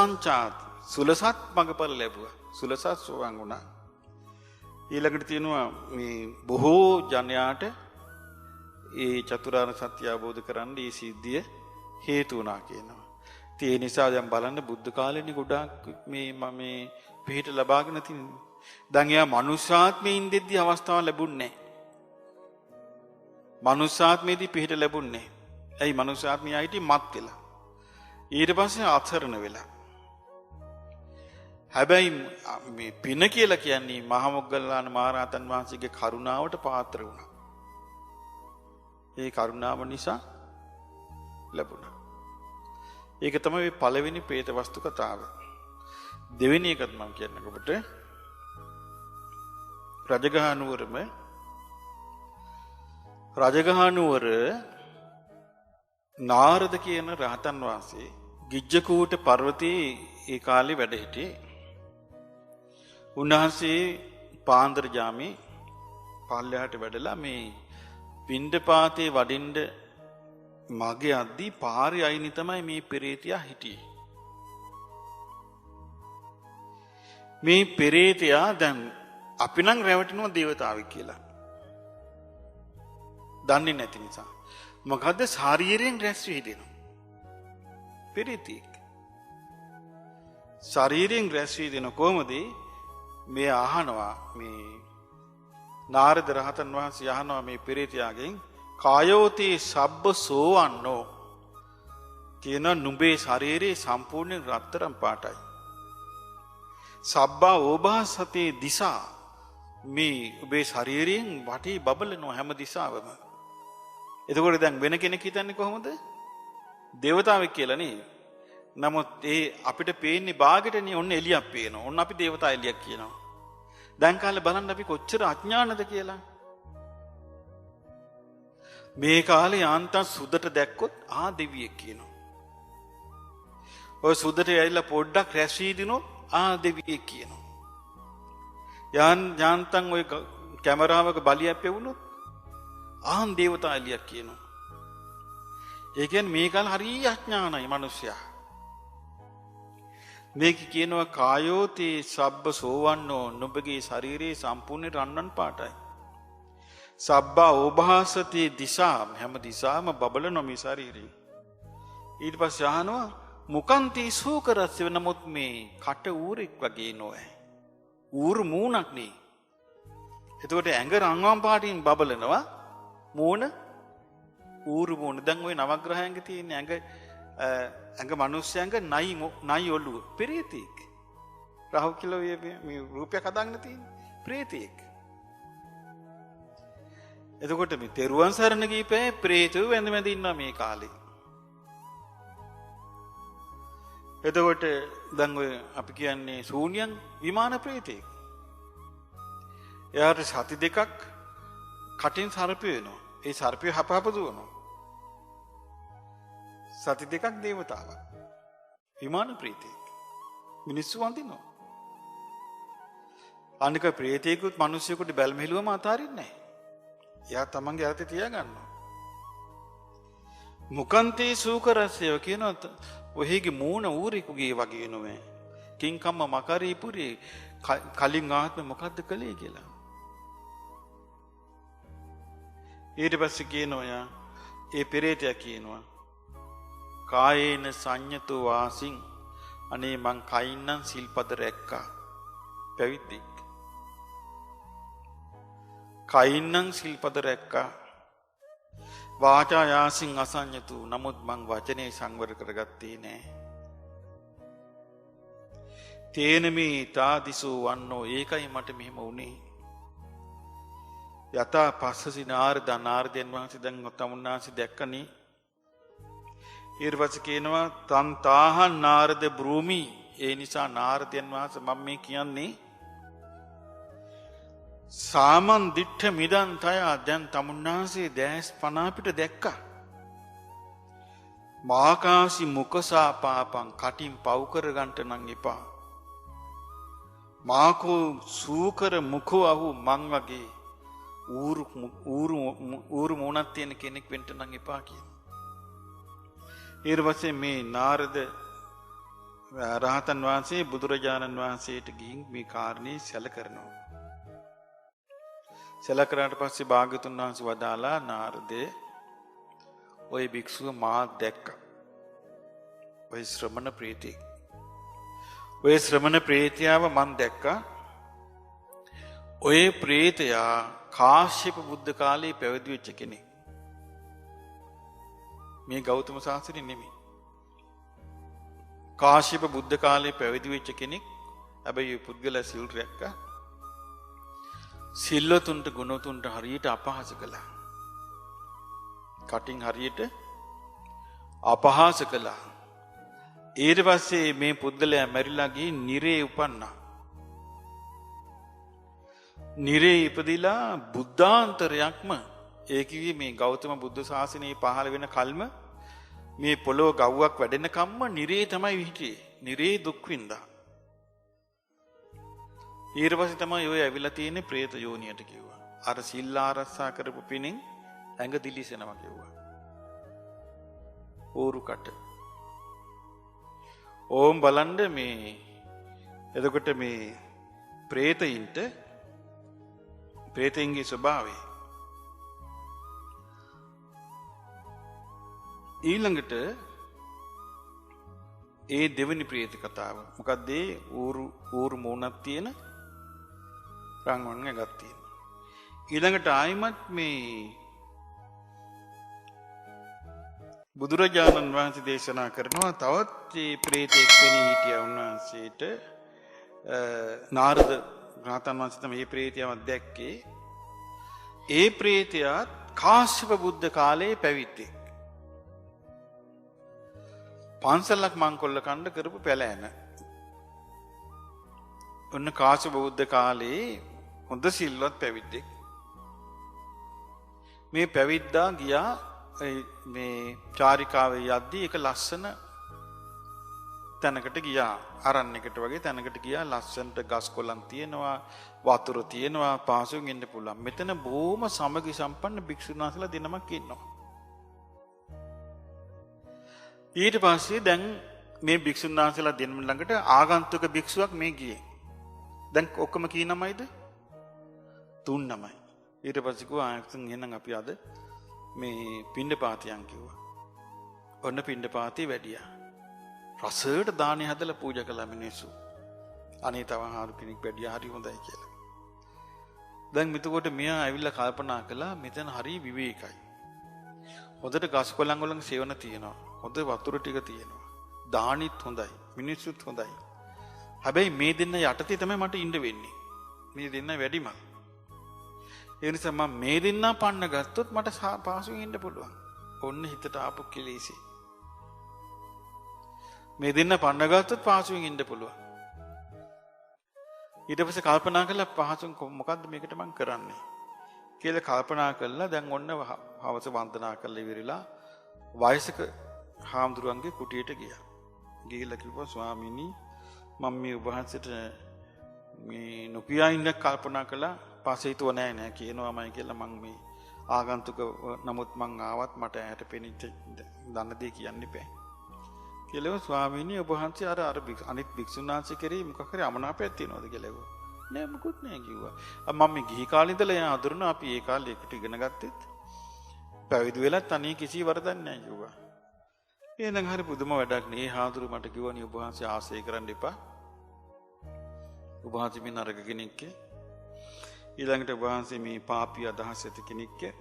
මගපල ලැබුවා. සුලසත් සෝවාන් වුණා. ඊළඟට තියෙනවා මේ බොහෝ ජනයාට ඒ චතුරාර්ය සත්‍ය අවබෝධ කරගන්න මේ සිද්ධිය හේතු වුණා කියනවා. ඒ නිසා දැන් බලන්න බුද්ධ කාලේනේ ගොඩාක් මේ පිහිට ලබාගෙන තින්නේ. දැන් එයා මනුෂ්‍යාත්මේ ඉඳෙද්දි අවස්ථාව ලැබුණේ නැහැ. මනුෂ්‍යාත්මේදී පිහිට ලැබුණේ නැහැ. ඇයි මනුෂ්‍යාත්මේ ආයිටි මත් වෙලා. ඊට පස්සේ අත්හරණ වෙලා. හැබැයි මේ පින කියලා කියන්නේ මහා මොග්ගල්ලාන මහරහතන් වහන්සේගේ කරුණාවට පාත්‍ර වුණා. ඒ කරුණාව නිසා ලැබුණා. ඒක තමයි මේ පළවෙනි പ്രേත වස්තු කතාව. දෙවෙනි එකත් මම කියන්නේ ඔබට රජගහනුවර නාරද කියන රහතන් වහන්සේ ගිජ්ජකූට පර්වතයේ ඒ කාලේ වැඩ සිටියේ. උන්වහන්සේ පාන්දර ජාමේ පල්ලෙහාට වැඩලා මේ පිණ්ඩපාතේ වඩින්න මගේ අද්දී පාරේ අයිනි තමයි මේ පෙරේතයා හිටියේ. මේ පෙරේතයා දැන් අපි නම් රැවටෙනවා දේවතාවෙක් කියලා. දන්නේ නැති නිසා. මොකද්ද ශාරීරියෙන් රැස් වී හිටිනවා. පෙරේතෙක්. ශාරීරියෙන් රැස් වී දෙන කොහොමද මේ අහනවා මේ නාරද රහතන් වහන්සේ අහනවා මේ පෙරේතයාගෙන් කායෝති සබ්බ සෝවන්නෝ කියන නුඹේ ශරීරේ සම්පූර්ණ රත්තරන් පාටයි. සබ්බා ඕභාසතේ දිසා මේ ඔබේ ශරීරයෙන් වටේ බබලනවා හැම දිසාවම. එතකොට දැන් වෙන කෙනෙක් හිතන්නේ කොහොමද? දේවතාවෙක් කියලා නේ. නමුත් ඒ අපිට පේන්නේ බාගෙටනේ ඔන්න එළියක් පේනවා. ඔන්න අපි දේවතා එළියක් කියනවා. දැන් කාලේ බලන්න අපි කොච්චර අඥානද කියලා. මේ කාලේ යාන්තම් සුදට දැක්කොත් දෙවියෙක් කියනවා. ඔය සුදට ඇවිල්ලා පොඩ්ඩක් රැස් වී දිනොත් දෙවියෙක් කියනවා. යාන්තම් ඔය කැමරාවක බලියක් පෙවුනොත් දේවතා එලියක් කියනවා. ඒ කියන්නේ මේ කාල හරිය අඥානයි මිනිස්සයා. මේක කියනවා කායෝතේ සබ්බ සෝවන්නෝ නුඹගේ ශරීරයේ සම්පූර්ණ රන්වන් පාටයි. සබ්බා ඕභාසතේ දිසා හැම දිසාම බබලන මේ ශරීරය. ඊට පස්සේ අහනවා මුකන්ති සූකරස් වෙනමුත් මේ කට ඌරෙක් වගේ නෝයි. ඌරු මූණක් නේ. එතකොට ඇඟ රන්වන් පාටින් බබලනවා මූණ ඌරු මූණ. දැන් ওই නවග්‍රහයන්ක තියෙන ඇඟ මිනිස්සයන්ගේ නයි ඔළුව ප්‍රේතෙක්. රාහු කිලෝ මේ රූපයක් හදාගෙන තියෙන ප්‍රේතෙක්. එතකොට මේ තෙරුවන් සරණ ගිහපේ ප්‍රේතව වැඳ වැඳ ඉන්නවා මේ කාලේ. එතකොට දැන් ඔය අපි කියන්නේ ශූන්‍යන් විමාන ප්‍රේතෙක්. එයාට සති දෙකක් කටින් සර්පය වෙනවා. ඒ සර්පය හපහප දුවනවා. සති දෙකක් දේවතාවක්. විමාන ප්‍රේතෙක්. මිනිස්සු වඳිනවා. අනික ප්‍රේතයෙකුත් මිනිස්සුෙකුට බැල්මෙලුවම අතාරින්නේ නැහැ. එයා තමන්ගේ අතේ තියාගන්නවා. මුකන්තේ සූකරස්සය කියනොත් ඔහෙගේ මූණ ඌරෙකුගේ වගේ නෙවෙයි. කිංකම්ම මකරීපුරේ කලින් ආත්මෙ මොකද්ද කළේ කියලා. ඊට පස්සේ කියනවා යා ඒ පෙරේතයා කියනවා කායේන සංයතෝ වාසින් අනේ මං කයින්නම් සිල්පද රැක්කා. පැවිද්දෙක්. කයින්නම් සිල්පද රැක්කා. වාචා යාසින් අසඤ්ඤතු නමුත් මං වචනේ සංවර කරගත්තේ නෑ. තේනමේ තාදිසෝ වන්නෝ ඒකයි මට මෙහෙම වුනේ. යතා පස්සසි නාරදයන් වහන්සේ දැන් තමුන්නාසි දැක්කනේ. ඊට පස්සේ කියනවා තන් තාහන් නාරද බ්‍රූමි. ඒ නිසා නාරදයන් වහන්සේ මම මේ කියන්නේ සාමන් දිට්ඨ මිදන් තය දැන් තමුන්නාසේ දැස් පන අපිට දැක්කා. මාකාසි මුකසා පාපං කටින් පව් කරගන්න නම් එපා. මාකෝ සූකර මුඛෝ අහු මං වගේ ඌරු මූණක් තියෙන කෙනෙක් වෙන්න නම් එපා කියන. ඊට පස්සේ මේ නාරද රහතන් වහන්සේ බුදුරජාණන් වහන්සේට ගිහින් මේ කාරණේ සැල කරනවා. සැල කරාට පස්සේ භාග්‍යතුන් වහන්සේ වදාලා නාරදේ ඔය භික්ෂුව මා දැක්කා. ඔය ශ්‍රමණ ප්‍රේතෙක්. ඔය ශ්‍රමණ ප්‍රේතයාව මන් දැක්කා. ඔය ප්‍රේතයා කාශ්‍යප බුද්ධ කාලේ පැවිදි වෙච්ච කෙනෙක්. මේ ගෞතම සාසනෙ නෙමෙයි. කාශ්‍යප බුද්ධ කාලේ පැවිදි වෙච්ච කෙනෙක්. හැබැයි මේ පුද්ගලයා සිල් රැක්කා. සිල්වතුන්ට ගුණතුන්ට හරියට අපහාස කළා. කටින් හරියට අපහාස කළා. ඊට පස්සේ මේ පුද්ගලයා මැරිලා ගිහින් නිරේ උපන්නා. නිරේ ඉපදිලා බුද්ධාන්තරයක්ම ඒ කිව්වේ මේ ගෞතම බුද්ධ ශාසනයේ පහළ වෙන කල්ම මේ පොළොව ගව්වක් වැඩෙන කම්ම නිරේ තමයි හිටියේ. නිරේ දුක් විඳා. ඊට පස්සේ තමයි ඔය ඇවිල්ලා තියෙන්නේ പ്രേත යෝනියට කිව්වා. අර සිල් ආරක්ෂා කරපු පිණින් ඇඟ දිලිසෙනවා කිව්වා. ඕරුකට. ඕම් බලන්න මේ එතකොට මේ പ്രേතයින්ට പ്രേතයින්ගේ ස්වභාවය ඊළඟට ඒ දෙවෙනි ප්‍රේත කතාව. මොකක්ද ඒ ඌරු මූණක් තියෙන රංගන එකක් තියෙන. ඊළඟට ආයිමත් මේ බුදුරජාණන් වහන්සේ දේශනා කරනවා තවත් මේ ප්‍රේතෙක් වෙණී හිටියා උන්වහන්සේට නාරද රහතන් වහන්සේ තමයි මේ ප්‍රේතයව දැක්කේ. ඒ ප්‍රේතයා කාශ්‍යප බුද්ධ කාලේ පැවිද්දෙක්. පන්සලක් මංකොල්ල කණ්ඩ කරපු පැලෑන. ඔන්න කාශ්‍යප බුද්ධ කාලේ හොඳ සිල්වත් පැවිද්දෙක්. මේ පැවිද්දා ගියා මේ චාරිකාවේ යද්දී එක ලස්සන තැනකට ගියා. අරණ්‍යයකට වගේ තැනකට ගියා. ලස්සනට ගස් කොළන් තියෙනවා, වතුර තියෙනවා, පහසුවෙන් ඉන්න පුළුවන්. මෙතන බොහොම සමගි සම්පන්න භික්ෂුන් වහන්සේලා දෙනමක් ඉන්නවා. ඊට පස්සේ දැන් මේ භික්ෂුන් වහන්සේලා දෙනම ළඟට ආගන්තුක භික්ෂුවක් මේ ගියේ. දැන් ඔක්කොම කී නමයිද? 3 නමයි. ඊට පස්සේ කිව්වා ආයතන එහෙනම් අපි අද මේ පිණ්ඩපාතියන් කිව්වා. ඔන්න පිණ්ඩපාතී වැඩියා. රසයට දානි හදලා පූජා කළා මිනිස්සු. අනේ තව හාරු කෙනෙක් වැඩියා හරි හොඳයි කියලා. දැන් මෙතකොට මෙයා ඇවිල්ලා කල්පනා කළා මෙතන හරි විවේකයි. හොඳට ගස් කොළන් වල සේවන තියෙනවා. හොඳ වතුර ටික තියෙනවා. දානිත් හොඳයි. මිනිස්සුත් හොඳයි. හැබැයි මේ දෙන්න යටතේ තමයි මට ඉන්න වෙන්නේ. මේ දෙන්න වැඩිම. ඒ නිසා මම මේ දෙන්න පන්න ගත්තොත් මට පාසුවෙන් ඉන්න පුළුවන්. ඔන්න හිතට ආපු කෙලෙසි. මේ දෙන්න පන්න ගත්තොත් පාසුවෙන් ඉන්න පුළුවන්. ඊට පස්සේ කල්පනා කළා පහසුවෙන් මොකද්ද මේකට මම කරන්නේ කියලා කල්පනා කළා. දැන් ඔන්න හවස වන්දනා කරලා ඉවරලා වයසක හාමුදුරුවන්ගේ කුටියට ගියා. ගිහිල්ලා කිව්වා ස්වාමීනි මම මේ ඔබ වහන්සේට මේ නොකියා ඉන්න කල්පනා කළා. පස්සේ හිතුව නෑ කියනවාමයි කියලා මම මේ ආගන්තුක නමුත් මං ආවත් මට ඇහැට පෙනිච්ච දන්න දේ කියන්න එපා. කියලා ස්වාමීනි ඔබ වහන්සේ අර අනිත් භික්ෂුන් වහන්සේ කෙරෙහි මොකක් හරි අමනාපයක් තියනවද කියලා ඇහුවා. නෑ මොකුත් නෑ කිව්වා. මම මේ ගිහි කාලේ ඉඳලා එයා අඳුරන අපි ඒ කාලේ එකට ඉගෙන ගත්තෙත් පැවිදි වෙලත් අනේ කිසි වරදක් නෑ කිව්වා. එහෙනම් හරි පුදුම වැඩක් නේ. හාමුදුරු මට කිව්වනේ ඔබ වහන්සේ ආශ්‍රය කරන්න එපා. ඔබ වහන්සේ මේ නරක කෙනෙක්ගේ ඊළඟට ඔබ වහන්සේ මේ පාපී අදහස් ඇති කෙනෙක්ගේ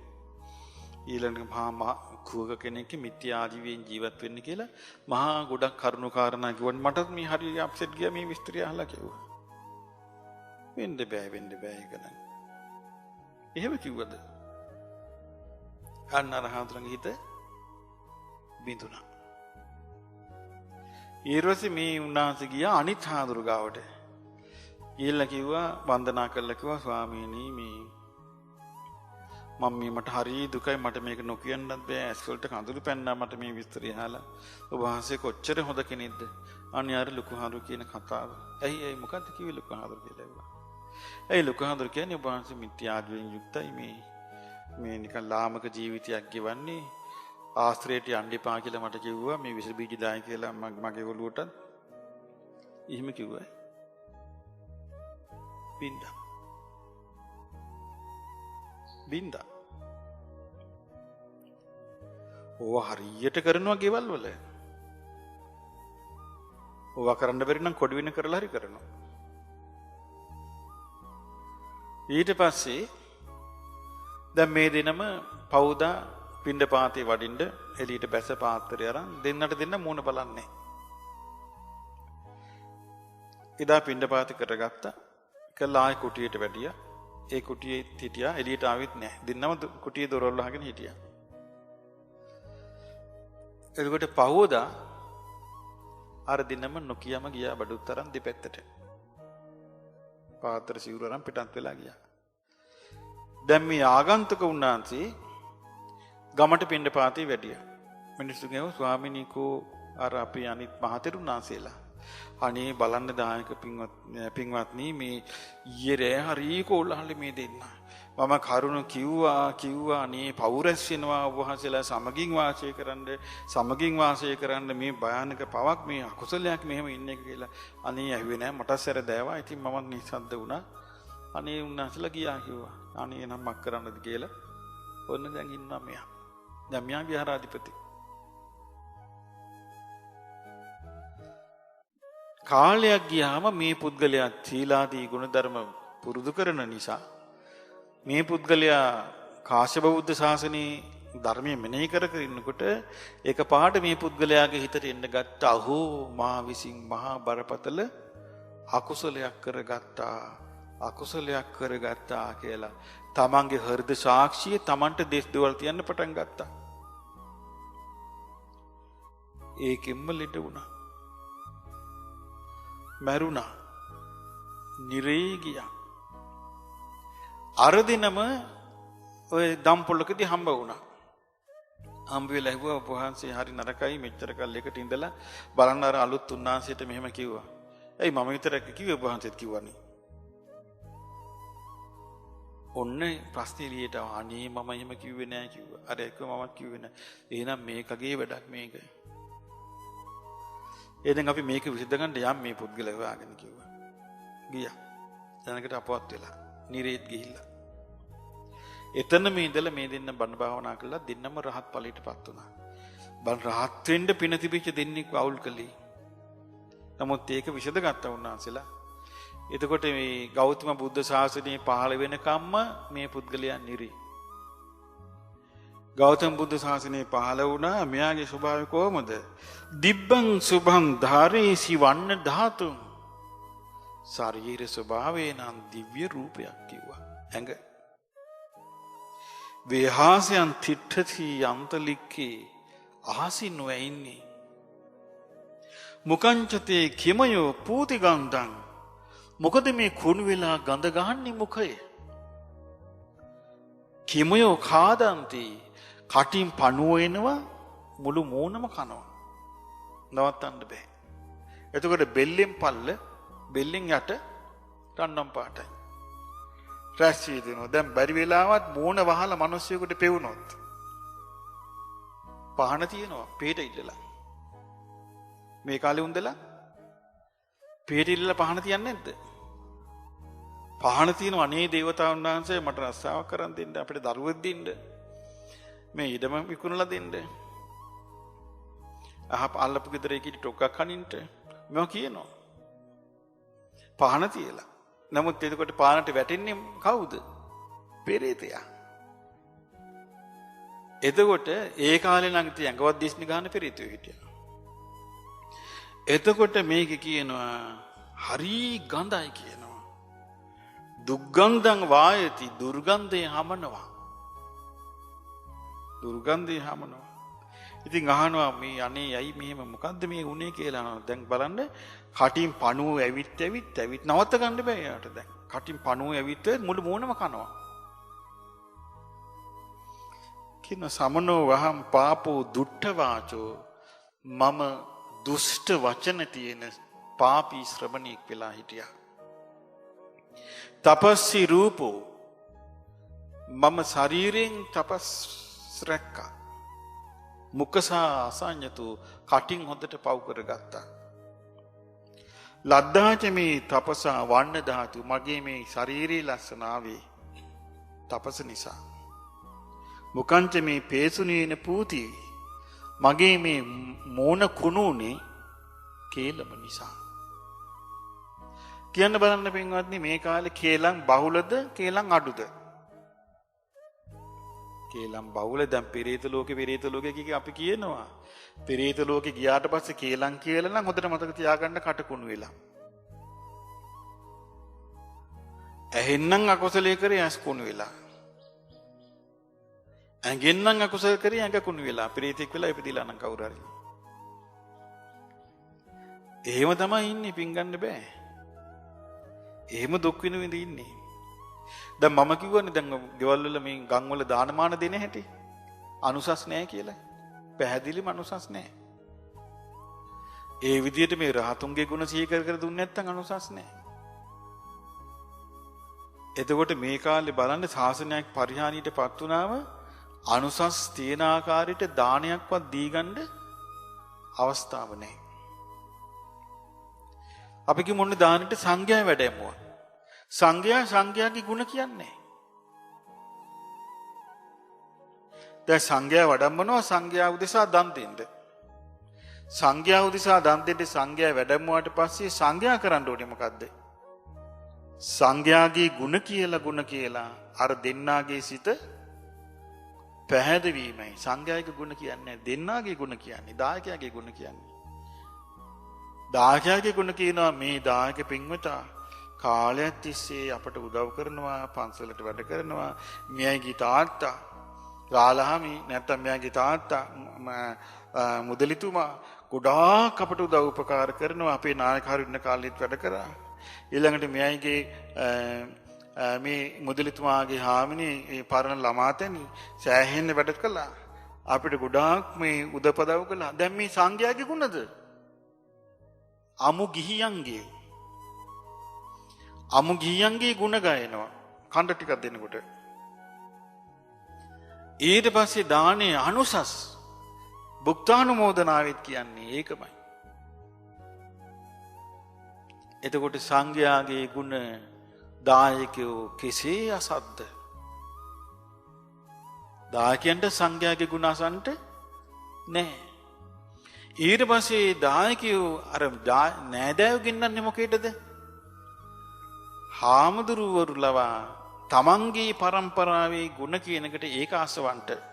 ඊළඟට මහා කුවක කෙනෙක් මිත්‍යා ආජීවයෙන් ජීවත් වෙන්න කියලා මහා ගොඩක් කරුණු කාරණා කිව්වනේ. මටත් මේ හරි අප්සෙට් ගියා මේ විස්තරය අහලා කිව්වා. වෙන්න බෑ ඒක නං. එහෙම කිව්වද? අන්න අර හාමුදුරන්ගේ හිත බිඳුණා. ඊර්වසේ මේ උන්වහන්සේ ගියා අනිත් හාමුදුරු ගාවට. ඊළඟ කිව්වා වන්දනා කළා කිව්වා ස්වාමීනි මම මට හරි දුකයි මට මේක නොකියන්නත් බෑ. ඇස් වලට කඳුළු පැන්නා මට මේ විස්තරය අහලා. ඔබ වහන්සේ කොච්චර හොඳ කෙනෙක්ද? අනේ අර ලොකු හාමුදුරු කියන කතාව. ඇයි මොකද්ද කිව්වේ ලොකු හාමුදුරු කියලා ඇහුවා. ඇයි ලොකු හාමුදුරු කියන්නේ ඔබ වහන්සේ මිත්‍යාඥයෙන් යුක්තයි මේ නිකන් ලාමක ජීවිතයක් ගෙවන්නේ ආශ්‍රයයට යන්න එපා කියලා මට කිව්වා. මේ විස බීජ දායි කියලා මගේ ඔළුවටත් එහෙම කිව්වා. බින්දා. ඕවා හරියට කරනවා ගෙවල් වල. ඕවා කරන්න බැරි නම් කොඩි වෙන කරලා හරි කරනවා. ඊට පස්සේ දැන් මේ දිනම පවුදා පිණ්ඩපාතේ වඩින්න එළියට බැස පාත්‍රය අරන් දෙන්නට දෙන්න මූණ බලන්නේ. එදා පිණ්ඩපාතේ කරගත්තා. කළා ආයි කුටියට වැඩියා. ඒ කුටියේ හිටියා. එළියට ආවෙත් නැහැ. දෙන්නම කුටියේ දොරවල් වහගෙන හිටියා. එතකොට පහුවදා අර දිනම නොකියම ගියා බඩුතරන් දෙපැත්තට. පාත්‍ර සිවුර අරන් පිටත් වෙලා ගියා. දැන් මේ ආගන්තුක උන්නාන්සේ ගමට පිණ්ඩපාතේ වැඩියා. මිනිස්සු කියව ස්වාමිනීකෝ අර අපි අනිත් මහතෙරුණාන්සේලා අනේ බලන්න දායක පින්වත්නි මේ ඊයේ රෑ හරි කෝලහල මේ දෙන්න. මම කරුණ කිව්වා අනේ පෞරස් වෙනවා ඔබ වහන්සේලා සමගින් වාසය කරන්න මේ භයානක පවක් මේ අකුසලයක් මෙහෙම ඉන්න එක කියලා. අනේ ඇහුවේ නෑ මට සැර දෑවා. ඉතින් මමත් නිසද්ද වුණා. අනේ උන්වහන්සේලා ගියා කිව්වා. අනේ නම් මක් කරන්නද කියලා. ඔන්න දැන් ඉන්නවා මෙයා. දැන් මෙයා විහාරාධිපති. කාලයක් ගියාම මේ පුද්ගලයා සීලාදී ගුණධර්ම පුරුදු කරන නිසා මේ පුද්ගලයා කාශ්‍යප බුද්ධ ශාසනයේ ධර්මයේ මෙනෙහි කර ඉන්නකොට එකපාරට මේ පුද්ගලයාගේ හිතට එන්න ගත්ත අහෝ මා විසින් මහා බරපතල අකුසලයක් කරගත්තා කියලා තමන්ගේ හෘද සාක්ෂිය තමන්ට දෙස් දෙවල් තියන්න පටන් ගත්තා. ඒකෙන්ම ලෙඩ වුණා. මැරුණා. නිරේ ගියා. අර දිනම ඔය දම්පොල්ලකදී හම්බ වුණා. හම්බ වෙලා ඇහුවා ඔබ වහන්සේ හරි නරකයි මෙච්චර කල් එකට ඉඳලා බලන්න අර අලුත් උන්වහන්සේට මෙහෙම කිව්වා. ඇයි මම විතරක් කිව්වේ ඔබ වහන්සේත් කිව්වනේ. ඔන්න ප්‍රශ්නේ එළියට අනේ මම එහෙම කිව්වේ නෑ කිව්වා. අර එක මමත් කිව්වේ නෑ. එහෙනම් මේකගේ වැඩක් මේක. එහෙනම් අපි මේක විසඳගන්න යම් මේ පුද්ගලයා හොයාගෙන කිව්වා. ගියා. දැනකට අපවත් වෙලා. නිරේත් ගිහිල්ලා. එතන මේ ඉඳලා මේ දෙන්න බණ භාවනා කළා දෙන්නම රහත් ඵලයටපත් වුණා. බණ රහත් වෙන්න පින තිබිච්ච දෙන්නෙක් වවුල් කළේ. නමුත් ඒක විසඳගත්තා උන්වහන්සේලා. එතකොට මේ ගෞතම බුද්ධ ශාසනය පහළ වෙනකම්ම මේ පුද්ගලයා නිරි. ගෞතම බුද්ධ ශාසනය පහළ වුණා මෙයාගේ ස්වභාවය කොහොමද? දිබ්බං සුභං ධාරේසි වන්න ධාතු. ශරීර ස්වභාවය නම් දිව්‍ය රූපයක් කිව්වා. ඇඟ වේහාසයන් තිට්ඨති යන්තලික්කේ අහසින් නොඇින්නේ. මුකංචතේ කිමයෝ පූති ගන්ධං. මොකද මේ කුණු වෙලා ගඳ ගහන්නේ මුඛය. කිමයෝ කාදන්ති කටින් පණුව එනවා මුළු මූණම කනවා. නවත්තන්න බෑ. එතකොට බෙල්ලෙන් පල්ල බෙල්ලෙන් යට රන්නම් පාටයි. රැස් වී දෙනවා. දැන් බැරි වෙලාවත් මූණ වහලා මිනිස්සුෙකුට පෙවුනොත් පහන තියෙනවා පිට ඉල්ලලා. මේ කාලේ උන්දලා පිට ඉල්ලලා පහන තියන්නේ නැද්ද? පහන තියෙනවා. අනේ දේවතාවුන් වහන්සේ මට රස්සාවක් කරන් දෙන්න අපිට දරුවෙක් දෙන්න. මේ ඉඩම විකුණලා දෙන්න. අල්ලපු ගෙදර එකේ ටොක්ක්ක් කනින්ට මම කියනවා. පහන තියලා. නමුත් එතකොට පානට වැටෙන්නේ කවුද? පෙරේතයා. එතකොට ඒ කාලේ නම් ඉතින් ඇඟවත් දිස්නි ගන්න පෙරේතයෝ හිටියා. එතකොට මේක කියනවා හරි ගඳයි කියනවා. දුග්ගන්ධං වායති දුර්ගන්ධය හමනවා. දුර්ගන්ධය හමනවා. ඉතින් අහනවා මේ අනේ යයි මෙහෙම මොකද්ද මේ උනේ කියලා අහනවා. දැන් බලන්න කටින් පණුව ඇවිත් නවත්ත ගන්න බෑ යාට දැන්. කටින් පණුව ඇවිත් මුළු මූණම කනවා. කින සමනෝ වහම් පාපෝ දුට්ඨ වාචෝ මම දුෂ්ට වචන තියෙන පාපී ශ්‍රමණෙක් වෙලා හිටියා. තපස්සි රූපෝ මම ශරීරයෙන් තපස් රැක්කා. මුකසා අසඤ්ඤතු කටින් හොඳට පව් කරගත්තා. ලද්දාච මේ තපසා වන්න ධාතු මගේ මේ ශරීරයේ ලස්සන ආවේ තපස නිසා. මුකංච මේ පේසුනේන පූති මගේ මේ මෝන කුණුනේ කේලම නිසා. කියන්න බලන්න පින්වත්නි මේ කාලේ කේලම් බහුලද කේලම් අඩුද? කේලම් බහුල. දැන් පෙරේත ලෝකේ කිය අපි කියනවා. පෙරේත ලෝකේ ගියාට පස්සේ කේලම් කියලා නම් හොඳට මතක තියාගන්න කටකුණු වෙලා. ඇහෙන්නම් අකුසලයේ කරේ ඇස් කුණු වෙලා. ඇඟෙන්නම් අකුසල කරේ ඇඟ කුණු වෙලා. පෙරේතෙක් වෙලා ඉපදිලා නම් කවුරු හරි. එහෙම තමයි ඉන්නේ පින් ගන්න බෑ. එහෙම දුක් විඳ ඉන්නේ. දැන් මම කිව්වනේ දැන් ගෙවල් වල මේ ගම් වල දානමාන දෙන හැටි අනුසස් නැහැ කියලා. පැහැදිලිම අනුසස් නැහැ. ඒ විදිහට මේ රහතුන්ගේ ගුණ සිහි කර දුන්නේ නැත්නම් අනුසස් නැහැ. එතකොට මේ කාලේ බලන්න ශාසනයක් පරිහානියටපත් වුණාම අනුසස් තියෙන ආකාරයට දානයක්වත් දී ගන්න අවස්ථාවක් නැහැ. අපි කිව්ව මොන්නේ දානෙට සංඝයා වැඩමුවා. සංඝයාගේ ගුණ කියන්නේ. දැන් සංඝයා වඩම්මනවා සංඝයා උදෙසා දන් දෙන්න. සංඝයා උදෙසා දන් දෙන්න සංඝයා වැඩමුවාට පස්සේ සංඝයා කරන්න ඕනේ මොකද්ද? සංඝයාගේ ගුණ කියලා අර දෙන්නාගේ සිත පැහැදවීමයි. සංඝයාගේ ගුණ කියන්නේ දෙන්නාගේ ගුණ කියන්නේ දායකයාගේ ගුණ කියන්නේ. දායකයාගේ ගුණ කියනවා මේ දායක පින්වතා කාලයක් තිස්සේ අපට උදව් කරනවා පන්සලට වැඩ කරනවා. මෙයගේ තාත්තා රාලහාමි නැත්නම් මෙයගේ තාත්තා මුදලිතුමා ගොඩාක් අපට උදව් උපකාර කරනවා. අපේ නායකවරු ඉන්න කාලෙත් වැඩ කරා. ඊළඟට මෙයගේ මේ මුදලිතුමාගේ හාමිනේ පරණ ළමාතැනි සෑහෙන්න වැඩ කළා. අපිට ගොඩාක් මේ උදපදව කළා. දැන් මේ සංඝයාගේ ගුණද? අමු ගිහියන්ගේ ගුණ ගයනවා. කණ්ඩ ටිකක් දෙනකොට. ඊට පස්සේ දානේ අනුසස් භුක්තානුමෝදනාවෙත් කියන්නේ ඒකමයි. එතකොට සංඝයාගේ ගුණ දායකයෝ කෙසේ අසද්ද? දායකයන්ට සංඝයාගේ ගුණ අසන්ට නෑ. ඊට පස්සේ දායකයෝ අර නෑදෑයෝ ගෙන්නන්නේ මොකේදද? හාමුදුරුවරු ලවා තමන්ගේ පරම්පරාවේ ගුණ කියනකට ඒක අසවන්ට.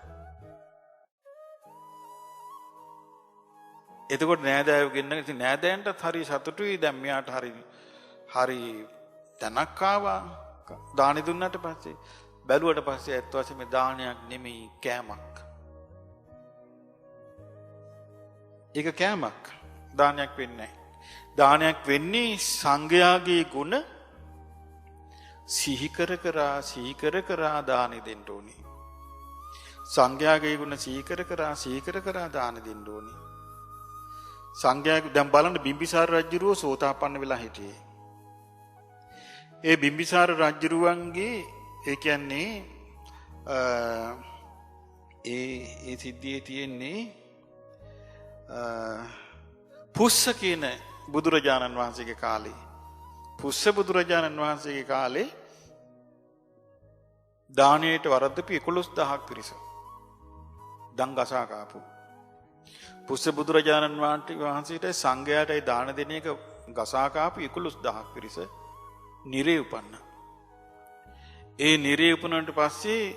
එතකොට නෑදෑයෝ ගෙන්න ඉතින් නෑදෑයන්ටත් හරි සතුටුයි. දැන් මෙයාට හරි තැනක් ආවා. දානි දුන්නට පස්සේ බැලුවට පස්සේ ඇත්ත වශයෙන්ම දානයක් නෙමෙයි කෑමක්. ඒක කෑමක්. දානයක් වෙන්නේ නැහැ. දානයක් වෙන්නේ සංඝයාගේ ගුණ සිහි කර කර දානෙ දෙන්න ඕනේ. සංඝයාගේ ගුණ සිහි කර කර දානෙ දෙන්න ඕනේ. සංඝයාගේ දැන් බලන්න බිම්බිසාර රජුරෝ සෝතාපන්න වෙලා හිටියේ. ඒ බිම්බිසාර රජුරුවන්ගේ ඒ කියන්නේ ඒ සිද්ධියේ තියෙන්නේ පුස්ස කියන බුදුරජාණන් වහන්සේගේ කාලේ. පුස්ස බුදුරජාණන් වහන්සේගේ කාලේ දානයට වරද්දපු 11000ක් පිරිස. දන් ගසා කාපු. පුස්ස බුදුරජාණන් වහන්සේට සංඝයාටයි දාන දෙන එක ගසා කාපු 11000ක් පිරිස නිරේ උපන්න. ඒ නිරේ උපන්නට පස්සේ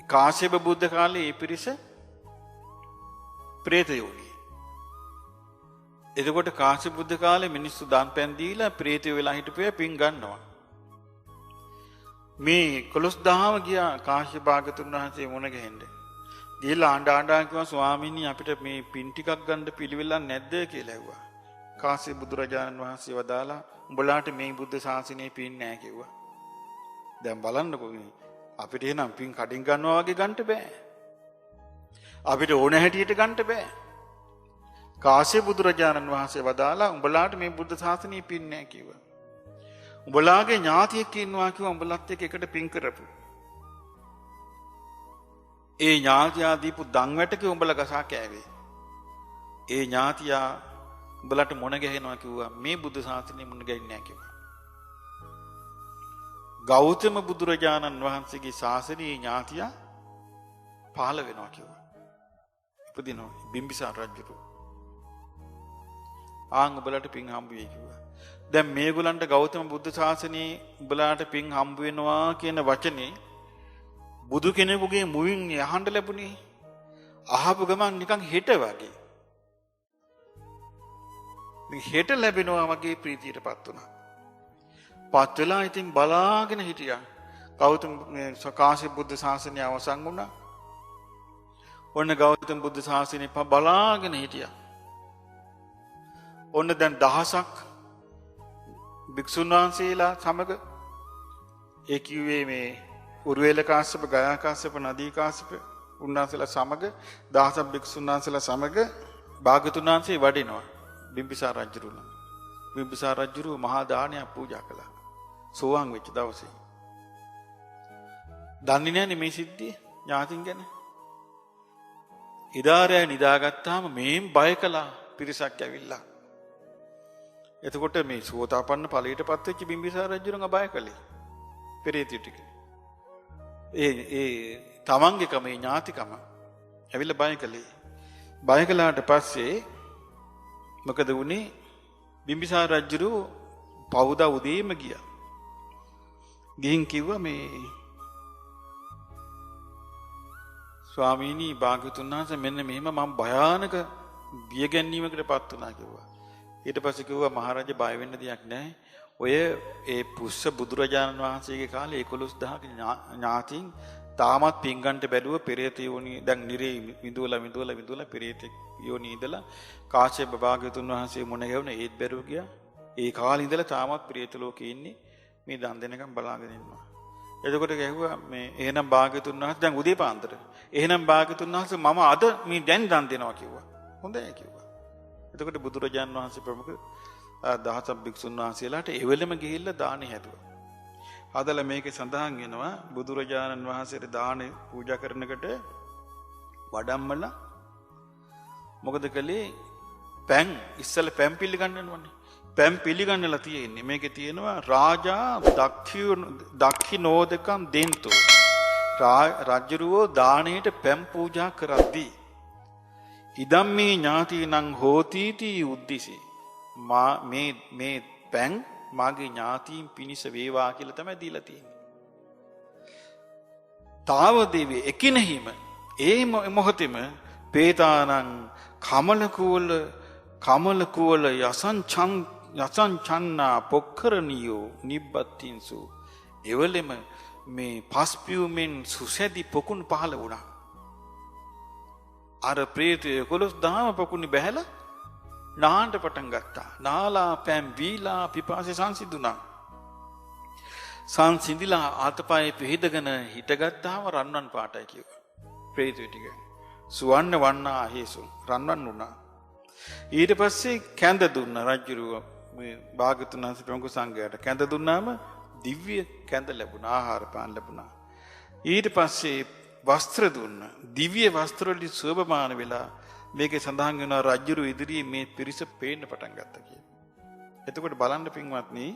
කාශ්‍යප බුද්ධ කාලේ ඒ පිරිස ප්‍රේත යෝනි. එතකොට කාශ්‍යප බුද්ධ කාලේ මිනිස්සු දාන් පෑන් දීලා ප්‍රේතයෝ වෙලා හිටපුවා පින් ගන්නවා. මේ 11000ම ගියා කාශ්‍යප භාගතුන් වහන්සේ මුණ ගැහෙන්න. ගිහලා ආණ්ඩා කිව්වා ස්වාමීනි අපිට මේ පින් ටිකක් ගන්න පිළිවෙලක් නැද්ද කියලා ඇහුවා. කාශ්‍යප බුදුරජාණන් වහන්සේ වදාලා උඹලාට මේ බුද්ධ ශාසනයේ පින් නැහැ කිව්වා. දැන් බලන්නකෝ අපිට එනම් පින් කඩින් ගන්නවා වගේ ගන්න බෑ. අපිට ඕන හැටියට ගන්න බෑ. කාශ්‍යප බුදුරජාණන් වහන්සේ වදාලා උඹලාට මේ බුද්ධ ශාසනයේ පින් නැහැ කිව්වා. උඹලාගේ ඥාතියෙක් ඉන්නවා කිව්වා උඹලත් එක්ක එකට පින් කරපු. ඒ ඥාතියා දීපු දන් වැටක උඹලා ගසා කෑවේ. ඒ ඥාතියා උඹලට මොන ගැහෙනවා කිව්වා මේ බුද්ධ ශාසනයේ මොන ගැහෙන්නේ නැහැ කිව්වා. ගෞතම බුදුරජාණන් වහන්සේගේ ශාසනයේ ඥාතියා පහළ වෙනවා කිව්වා. ඉපදිනවා බිම්බිසාර රජුට. ආන් උඹලට පින් හම්බ වෙයි කිව්වා. දැන් මේගොල්ලන්ට ගෞතම බුද්ධ ශාසනයේ උඹලාට පින් හම්බ වෙනවා කියන වචනේ බුදු කෙනෙකුගේ මුවින් යහන්න ලැබුණේ. අහපු ගමන් නිකන් හෙට වගේ. මේ හෙට ලැබෙනවා වගේ ප්‍රීතියටපත් වුණා. පත් වෙලා ඉතින් බලාගෙන හිටියා. ගෞතම කාශ්‍යප බුද්ධ ශාසනය අවසන් වුණා. ඔන්න ගෞතම බුද්ධ ශාසනය බලාගෙන හිටියා. ඔන්න දැන් දහසක් භික්ෂුන් වහන්සේලා සමග ඒ කිව්වේ මේ උරුවේල කාශ්‍යප, ගයා කාශ්‍යප, නදී කාශ්‍යප උන්වහන්සේලා සමග දහසක් භික්ෂුන් වහන්සේලා සමග භාග්‍යතුන් වහන්සේ වඩිනවා බිම්බිසාර රජුරුණ. බිම්බිසාර රජුරුව මහා දානයක් පූජා කළා. සෝවාන් වෙච්ච දවසේ. දන්නේ නැනේ මේ සිද්ධිය ඥාතින් ගැන. ඉදාරය නිදාගත්තාම මේන් බය කළා පිරිසක් ඇවිල්ලා. එතකොට මේ සෝතාපන්න ඵලයටපත් වෙච්ච බිම්බිසාර රජුණන් බය කළේ. පෙරේතී ටික. ඒ තමන්ගේ කමේ ඥාතිකම ඇවිල්ලා බය කළේ. බය කළාට පස්සේ මොකද වුනේ? බිම්බිසාර රජුරු පවුදා උදේම ගියා. ගිහින් කිව්වා මේ ස්වාමීනි භාග්‍යවතුන් වහන්සේ මෙන්න මෙහෙම මම භයානක බිය ගැනීමකටපත් වුණා කිව්වා. ඊට පස්සේ කිව්වා මහරජා බය වෙන්න දෙයක් නැහැ. ඔය ඒ පුස්ස බුදුරජාණන් වහන්සේගේ කාලේ 11000ක ඥාතින් තාමත් පිංගන්ට බැලුව පෙරේත යෝනි දැන් නිරේ විදුවලා පෙරේත යෝනි ඉඳලා කාශ්‍යප භාග්‍යවතුන් වහන්සේ මුණ ගැහුණා ඒත් බැරුව ගියා. ඒ කාලේ ඉඳලා තාමත් පෙරේත ලෝකේ ඉන්නේ මේ දන් දෙනකම් බලාගෙන ඉන්නවා. එතකොට ගැහුවා මේ එහෙනම් භාග්‍යවතුන් වහන්සේ දැන් උදේ පාන්දර එහෙනම් භාග්‍යතුන් වහන්සේ මම අද මේ දැන් දන් දෙනවා කිව්වා. හොඳයි කිව්වා. එතකොට බුදුරජාන් වහන්සේ ප්‍රමුඛ දහසක් භික්ෂුන් වහන්සේලාට එවෙලෙම ගිහිල්ලා දානෙ හැදුවා. හදලා මේකේ සඳහන් වෙනවා බුදුරජාණන් වහන්සේට දානෙ පූජා කරනකොට වඩම්මලා මොකද කළේ? පැන් ඉස්සෙල්ලා පැන් පිළිගන්නවනේ. පැන් පිළිගන්නලා තියෙන්නේ. මේකේ තියෙනවා රාජා දක්ඛිනෝදකම් දෙන්තෝ. රජුරෝ දාණයට පැන් පූජා කරද්දී ඉදම්මේ ඥාතිනං හෝතිති උද්දිසි. මේ පැන් මාගේ ඥාතීන් පිණිස වේවා කියලා තමයි දීලා තියෙන්නේ. තාව දෙවි එකිනෙහිම ඒ මොහොතේම පේතානං කමලකුවල යසංචන්නා පොක්කරණියෝ නිබ්බත්තින්සු. එවලෙම මේ පස්පියුමෙන් සුසැදි පොකුණු පහළ වුණා. අර ප්‍රේතය 11,000 පොකුණු බැහැලා නාන්න පටන් ගත්තා. නාලා පැම් වීලා පිපාසය සංසිඳුණා. සංසිඳිලා ආතපය පිහිදගෙන හිටගත්තාම රන්වන් පාටයි කිව්වා. ප්‍රේතය ටික සුවන්න වන්නා හේසු රන්වන් වුණා. ඊට පස්සේ කැඳ දුන්න රජුරුව මේ භාග්‍යවතුන් වහන්සේ ප්‍රමුඛ සංඝයාට කැඳ දුන්නාම දිව්‍ය කැඳ ලැබුණා. ආහාර පාන ලැබුණා. ඊට පස්සේ වස්ත්‍ර දුන්න. දිව්‍ය වස්ත්‍ර වලින් සුවපමාන වෙලා මේකේ සඳහන් වෙනවා රජුරු ඉදිරියේ මේ පිරිස පේන්න පටන් ගත්තා කියලා. එතකොට බලන්න පින්වත්නි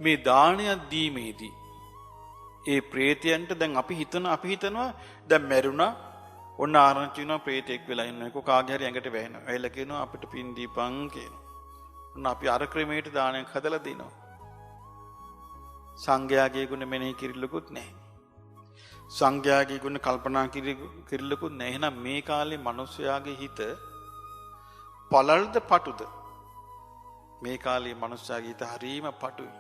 මේ දානයක් දීමේදී ඒ ප්‍රේතයන්ට දැන් අපි හිතනවා දැන් මැරුණා ඔන්න ආරංචි වෙනවා ප්‍රේතෙක් වෙලා ඉන්න එක කාගේ හරි ඇඟට වැහෙනවා. එයිලා කියනවා අපිට පින් දීපන් කියනවා. ඔන්න අපි අර ක්‍රමයට දානයක් හදලා දෙනවා. සංඝයාගේ ගුණ මෙනෙහි කිරිල්ලකුත් නැහැ. සංඝයාගේ ගුණ කල්පනා කිරිල්ලකුත් නැහැ. එහෙනම් මේ කාලේ මිනිස්යාගේ හිත පළල්ද පටුද? මේ කාලේ මිනිස්යාගේ හිත හරීම පටුයි.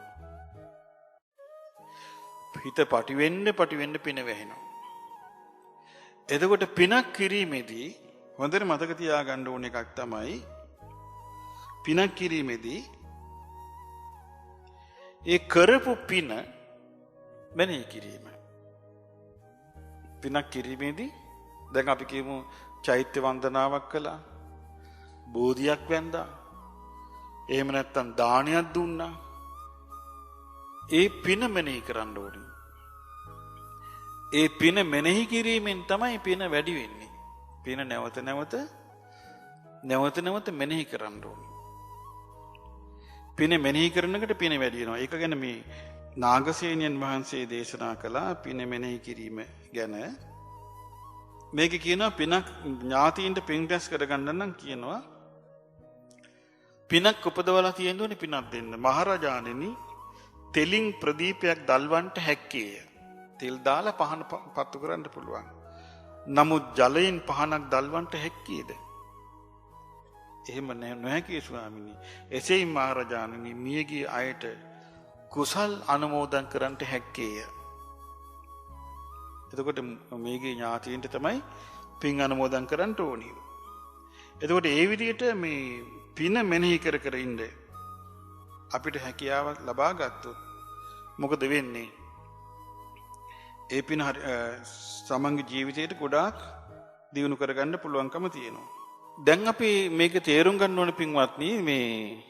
හිත පටි වෙන්න පින වැහෙනවා. එතකොට පිනක් කිරීමේදී හොඳට මතක තියාගන්න ඕන එකක් තමයි පිනක් කිරීමේදී ඒ කරපු පින මෙනෙහි කිරීම. පිනක් කිරීමේදී දැන් අපි කියමු චෛත්‍ය වන්දනාවක් කළා, බෝධියක් වැන්දා, එහෙම නැත්නම් දානයක් දුන්නා. ඒ පින මෙනෙහි කරන්න ඕනේ. ඒ පින මෙනෙහි කිරීමෙන් තමයි පින වැඩි වෙන්නේ. පින නැවත නැවත මෙනෙහි කරන්න ඕනේ. පින මෙනෙහි කරනකොට පින වැඩි වෙනවා. ඒක ගැන මේ නාගසේනියන් වහන්සේ දේශනා කළා පින මෙනෙහි කිරීම ගැන. මේක කියනවා පිනක් ඥාතීන්ට පින් රැස් කරගන්න නම් කියනවා පිනක් උපදවලා තියෙන්න ඕනේ පිනක් දෙන්න. මහරජාණෙනි තෙලින් ප්‍රදීපයක් දල්වන්ට හැක්කේය. තෙල් දාලා පහන පත්තු කරන්න පුළුවන්. නමුත් ජලයෙන් පහනක් දල්වන්ට හැක්කේද? එහෙම නොහැකි ස්වාමිනී. එසේයි මහරජාණනි මියගිය අයට කුසල් අනුමෝදන් කරන්නට හැක්කේය. එතකොට මේගේ ඥාතීන්ට තමයි පින් අනුමෝදන් කරන්න ඕනි. එතකොට ඒ විදිහට මේ පින මෙනෙහි කර ඉන්න අපිට හැකියාවක් ලබා ගත්තොත් මොකද වෙන්නේ? ඒ පින සමංග ජීවිතයට ගොඩාක් දියුණු කරගන්න පුළුවන්කම තියෙනවා. දැන් අපි මේක තේරුම් ගන්න ඕන පින්වත්නි මේ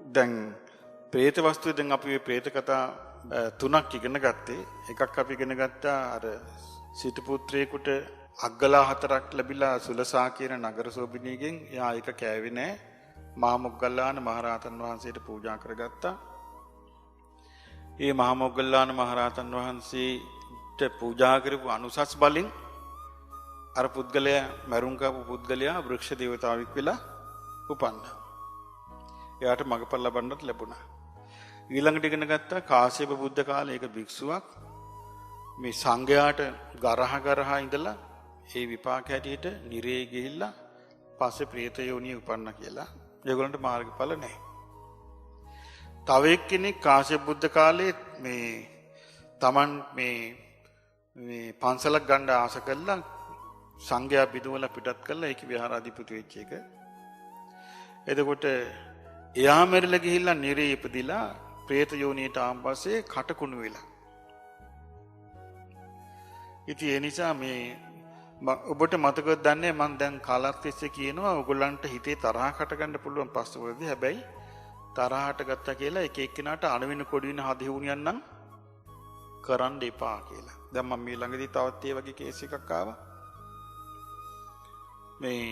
දැන් പ്രേත වස්තුවේ දැන් අපි මේ പ്രേත කතා 3ක් ඉගෙන ගත්තේ. එකක් අපි ඉගෙන ගත්තා අර සිටු පුත්‍රයෙකුට අග්ගලා 4ක් ලැබිලා සුලසා කියන නගර සෝබිනියගෙන්. එයා ඒක කෑවේ නැහැ. මහා මොග්ගල්ලාන මහරහතන් වහන්සේට පූජා කරගත්තා. ඒ මහා මොග්ගල්ලාන මහරහතන් වහන්සේට පූජා කරපු අනුසස් බලෙන් අර පුද්ගලයා මරුන් කපු පුද්ගලයා වෘක්ෂ දේවතාවෙක් වෙලා උපන්නා. එයාට මගපල් ලබන්නත් ලැබුණා. ඊළඟට ඉගෙන ගත්තා කාශ්‍යප බුද්ධ කාලේ එක භික්ෂුවක් මේ සංඝයාට ගරහා ඉඳලා ඒ විපාක හැටියට නිරේ ගිහිල්ලා පස්සේ പ്രേත යෝනිය උපන්නා කියලා. ඒගොල්ලන්ට මාර්ගඵල නැහැ. තව එක්කෙනෙක් කාශ්‍යප බුද්ධ කාලේ මේ Taman මේ පන්සලක් ගන්න ආස කළා සංඝයා බිඳවල පිටත් කළා. ඒක විහාරාධිපති වෙච්ච එක. එතකොට එයා මෙරළ ගිහිල්ලා නිරේ ඉපදිලා പ്രേත යෝනියට ආන් පස්සේ කටකුණු වෙලා. ඉතින් ඒ නිසා මේ ඔබට මතකද දන්නේ මම දැන් කාලක් තිස්සේ කියනවා ඔයගොල්ලන්ට හිතේ තරහකට ගන්න පුළුවන් පස්සවලදී හැබැයි තරහට ගත්තා කියලා එක එක්කිනාට අණවින කොඩින හදිහුණියන් නම් කරන්න එපා කියලා. දැන් මම මේ ළඟදී තවත් ඒ වගේ කේස් එකක් ආවා. මේ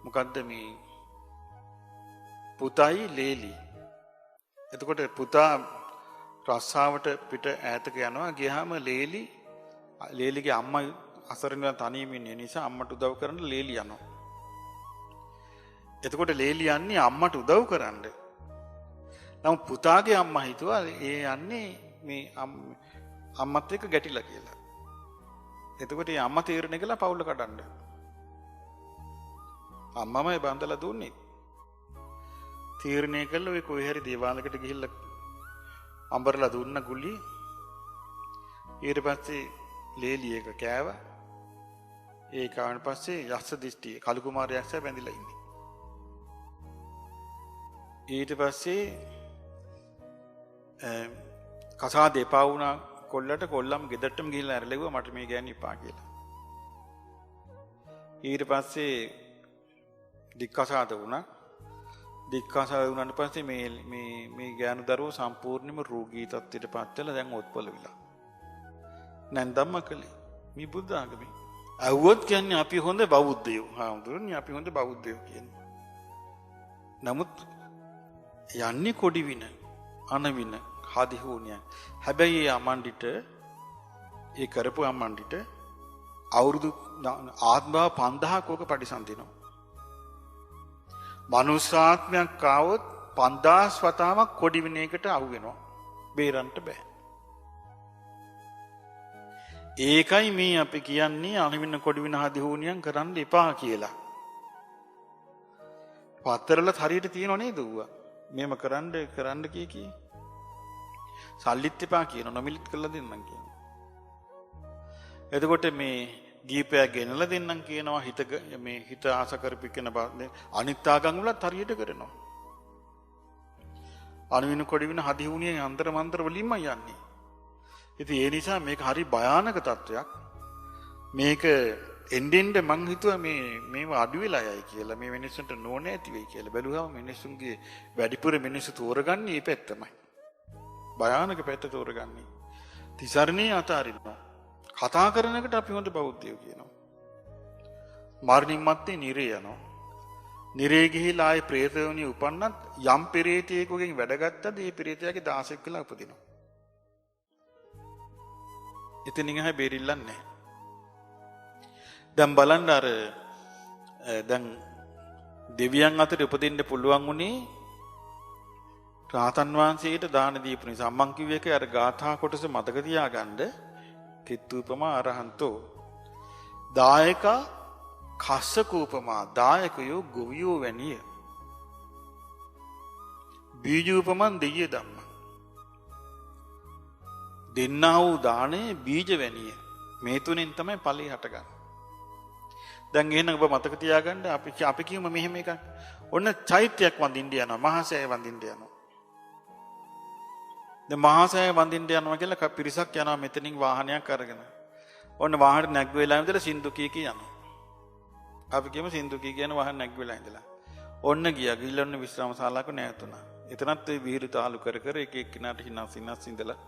මොකද්ද මේ පුතයි ලේලි. එතකොට පුතා රස්සාවට පිට ඈතක යනවා. ගියාම ලේලිගේ අම්මා අසරණ තනියම ඉන්න නිසා අම්මට උදව් කරන්න ලේලි යනවා. එතකොට ලේලි යන්නේ අම්මට උදව් කරන්න. නමුත් පුතාගේ අම්මා හිතුවා ඒ යන්නේ මේ අම්මත් එක්ක ගැටිලා කියලා. එතකොට ඒ අම්මා තීරණය කළා පවුල කඩන්න. අම්මමයි බන්දලා දුන්නේ. තීරණය කළා ඔය කොයි හරි දේවාලයකට ගිහිල්ලා අඹරලා දුන්න ගුලි. ඊට පස්සේ ලේලි එක කෑවා. ඒ කාණ පස්සේ යස්ස දිස්ටි කලු කුමාරයා යක්ෂයා බැඳිලා ඉන්නේ. ඊට පස්සේ කසා දෙපා වුණා කොල්ලට. කොල්ලම ගෙදරටම ගිහිල්ලා ඇරලෙව්වා මට මේ ගෑණි ඉපා කියලා. ඊට පස්සේ දික්කසාද වුණා. දික්කසාද වුණාට පස්සේ මේ ගෑනු දරුවෝ සම්පූර්ණයෙන්ම රෝගී තත්ත්වයට පත් වෙලා දැන් ඔත්පල විලා. නැන්දම්ම කලේ මේ බුද්ධ ආගමේ. අවුවත් කියන්නේ අපි හොඳ බෞද්ධයෝ. හාමුදුරනේ අපි හොඳ බෞද්ධයෝ කියන්නේ. නමුත් යන්නේ කොඩි වින අනවින හදිහුණිය. හැබැයි ඒ අමණ්ඩිට ඒ කරපු අමණ්ඩිට අවුරුදු ආත්මභාව 5000ක ඕක පරිසම්දිනවා. මනුෂ්‍යාත්මයක් ආවොත් 5000 වතාවක් කොඩි වින එකට අහු වෙනවා. බේරන්න බෑ. ඒකයි මේ අපි කියන්නේ අනවින කොඩි වින හදිහුණියන් කරන්න එපා කියලා. පතරලත් හරියට තියෙනව නේද ඌවා? මේම කරන්න කී සල්ලිත් එපා කියන නොමිලිත් කරලා දෙන්නම් කියනවා. එතකොට මේ දීපයක් ගෙනලා දෙන්නම් කියනවා. හිත ආස කරපි කියන අනිත් ආගම් වලත් හරියට කරනවා. අනවින කොඩි වින හදිහුණියන් අන්තර මන්තර වලින්ම යන්නේ. ඉතින් ඒ නිසා මේක හරි භයානක තත්වයක්. මේක එන්නෙන්ද මං හිතුවා මේව අඩු වෙලා යයි කියලා. මේ මිනිස්සුන්ට නෝන ඇති වෙයි කියලා. බැලුවම මිනිස්සුන්ගේ වැඩිපුර මිනිස්සු තෝරගන්නේ මේ පැත්තමයි. භයානක පැත්ත තෝරගන්නේ. තිසරණේ අතාරිනවා. කතා කරන එකට අපි හොඳ බෞද්ධයෝ කියනවා. මරණින් මත්තේ නිරේ යනවා. නිරේ ගිහිලා ආයේ ප්‍රේතයෝනි උපන්නත් යම් පෙරේතයෙකුගෙන් වැඩ ගත්තද ඒ පෙරේතයාගේ 16ක් කියලා උපදිනවා. එතනින් එහා බේරිල්ලක් නැහැ. දැන් බලන්න දැන් දෙවියන් අතර උපදින්න පුළුවන් උනේ රාතන් වහන්සේට දාන දීපු නිසා. මං කිව්ව එක අර ගාථා කොටස මතක තියාගන්න. කිත්තූපමා අරහන්තෝ දායක කස්සකූපමා දායකයෝ ගොවියෝ වැනිය. බීජූපමන් දෙය ධම්ම. දෙන්නා වූ දානේ බීජ වැනිය. මේ තුනෙන් තමයි ඵලෙ හටගන්නේ. දැන් එහෙනම් ඔබ මතක තියාගන්න අපි කියමු මෙහෙම එකක්. ඔන්න චෛත්‍යයක් වඳින්න යනවා. මහසෑය වඳින්න යනවා. දැන් මහසෑය වඳින්න යනවා කියලා පිරිසක් යනවා මෙතනින් වාහනයක් අරගෙන. ඔන්න වාහනේ නැග් වෙලා ඉඳලා සින්දු කී යනවා. අපි කියමු සින්දු කී කියන වාහන නැග් වෙලා ඉඳලා. ඔන්න ගිහිල්ලා ඔන්න විශ්‍රාම ශාලාවක නැවතුණා. එතනත් ඒ විහිළු තාලු කර එක එක්කිනාට හිනස් ඉඳලා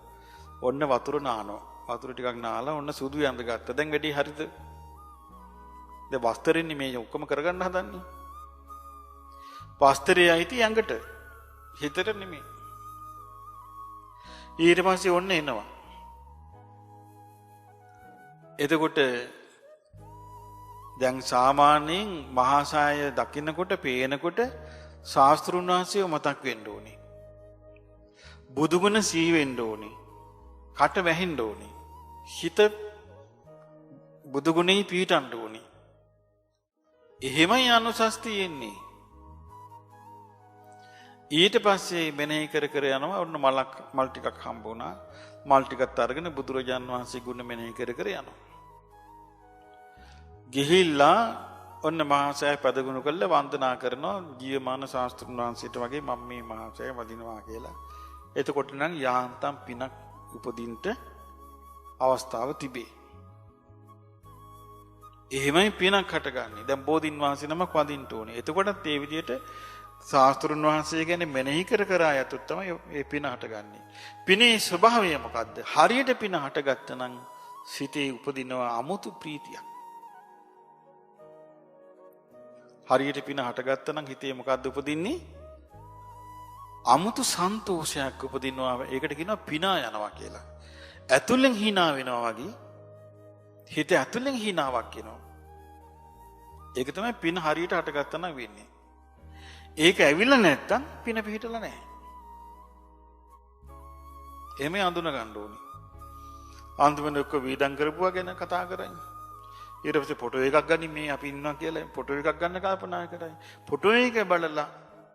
ඔන්න වතුර නානවා. වතුර ටිකක් නාලා ඔන්න සුදු යඳ ගත්තා. දැන් වැඩි හරිද? දැන් වස්ත්‍රෙන්නේ මේ ඔක්කොම කරගන්න හදන්නේ. වස්ත්‍රයේ අයිති ඇඟට හිතට නෙමෙයි. ඊට පස්සේ ඔන්න එනවා. එතකොට දැන් සාමාන්‍යයෙන් මහාසාය දකින්නකොට පේනකොට ශාස්ත්‍රුන් වහන්සේව මතක් වෙන්න ඕනේ. බුදුගුණ සිහි වෙන්න ඕනේ. කට වැහෙන්න ඕනේ. හිත බුදුගුණෙහි පිහිටන්න ඕනේ. එහෙමයි අනුසස් තියෙන්නේ. ඊට පස්සේ මෙනෙහි කර යනවා. ඔන්න මල් ටිකක් හම්බ වුණා. මල් ටිකත් අරගෙන බුදුරජාන් වහන්සේ ගුණ මෙනෙහි කර යනවා. ගිහිල්ලා ඔන්න මහාසෑය පදගුණ කළා වන්දනා කරනවා. ජීවමාන ශාස්ත්‍රුන් වහන්සේට වගේ මම මේ මහාසෑය වදිනවා කියලා. එතකොට නම් යාන්තම් පිනක් උපදින්න අවස්ථාව තිබේ. එහෙමයි පිනක් හටගන්නේ. දැන් බෝධින් වහන්සේ නමක් වඳින්න ඕනේ. එතකොටත් ඒ විදිහට ශාස්ත්‍රුන් වහන්සේ ගැන මෙනෙහි කර කර යතුත් තමයි මේ පින හටගන්නේ. පිනේ ස්වභාවය මොකද්ද? හරියට පින හටගත්තා නම් සිතේ උපදිනවා අමුතු ප්‍රීතියක්. හරියට පින හටගත්තා නම් හිතේ මොකද්ද උපදින්නේ? අමුතු සන්තෝෂයක් උපදිනවා. ඒකට කියනවා පිනා යනවා කියලා. ඇතුලෙන් hina වෙනවා වගේ හිත ඇතුලෙන් hinaවක් එනවා. ඒක තමයි පින හරියට හටගත්තා නම් වෙන්නේ. ඒක ඇවිල්ලා නැත්තම් පින පිහිටලා නැහැ. එහෙම අඳුන ගන්න ඕනේ. අන්තිමට ඔක්කො වීදම් කරපුවා ගැන කතා කරන්නේ. ඊට පස්සේ ෆොටෝ එකක් ගනින් මේ අපි ඉන්නවා කියලා ෆොටෝ එකක් ගන්න කල්පනා කරයි. ෆොටෝ එක බලලා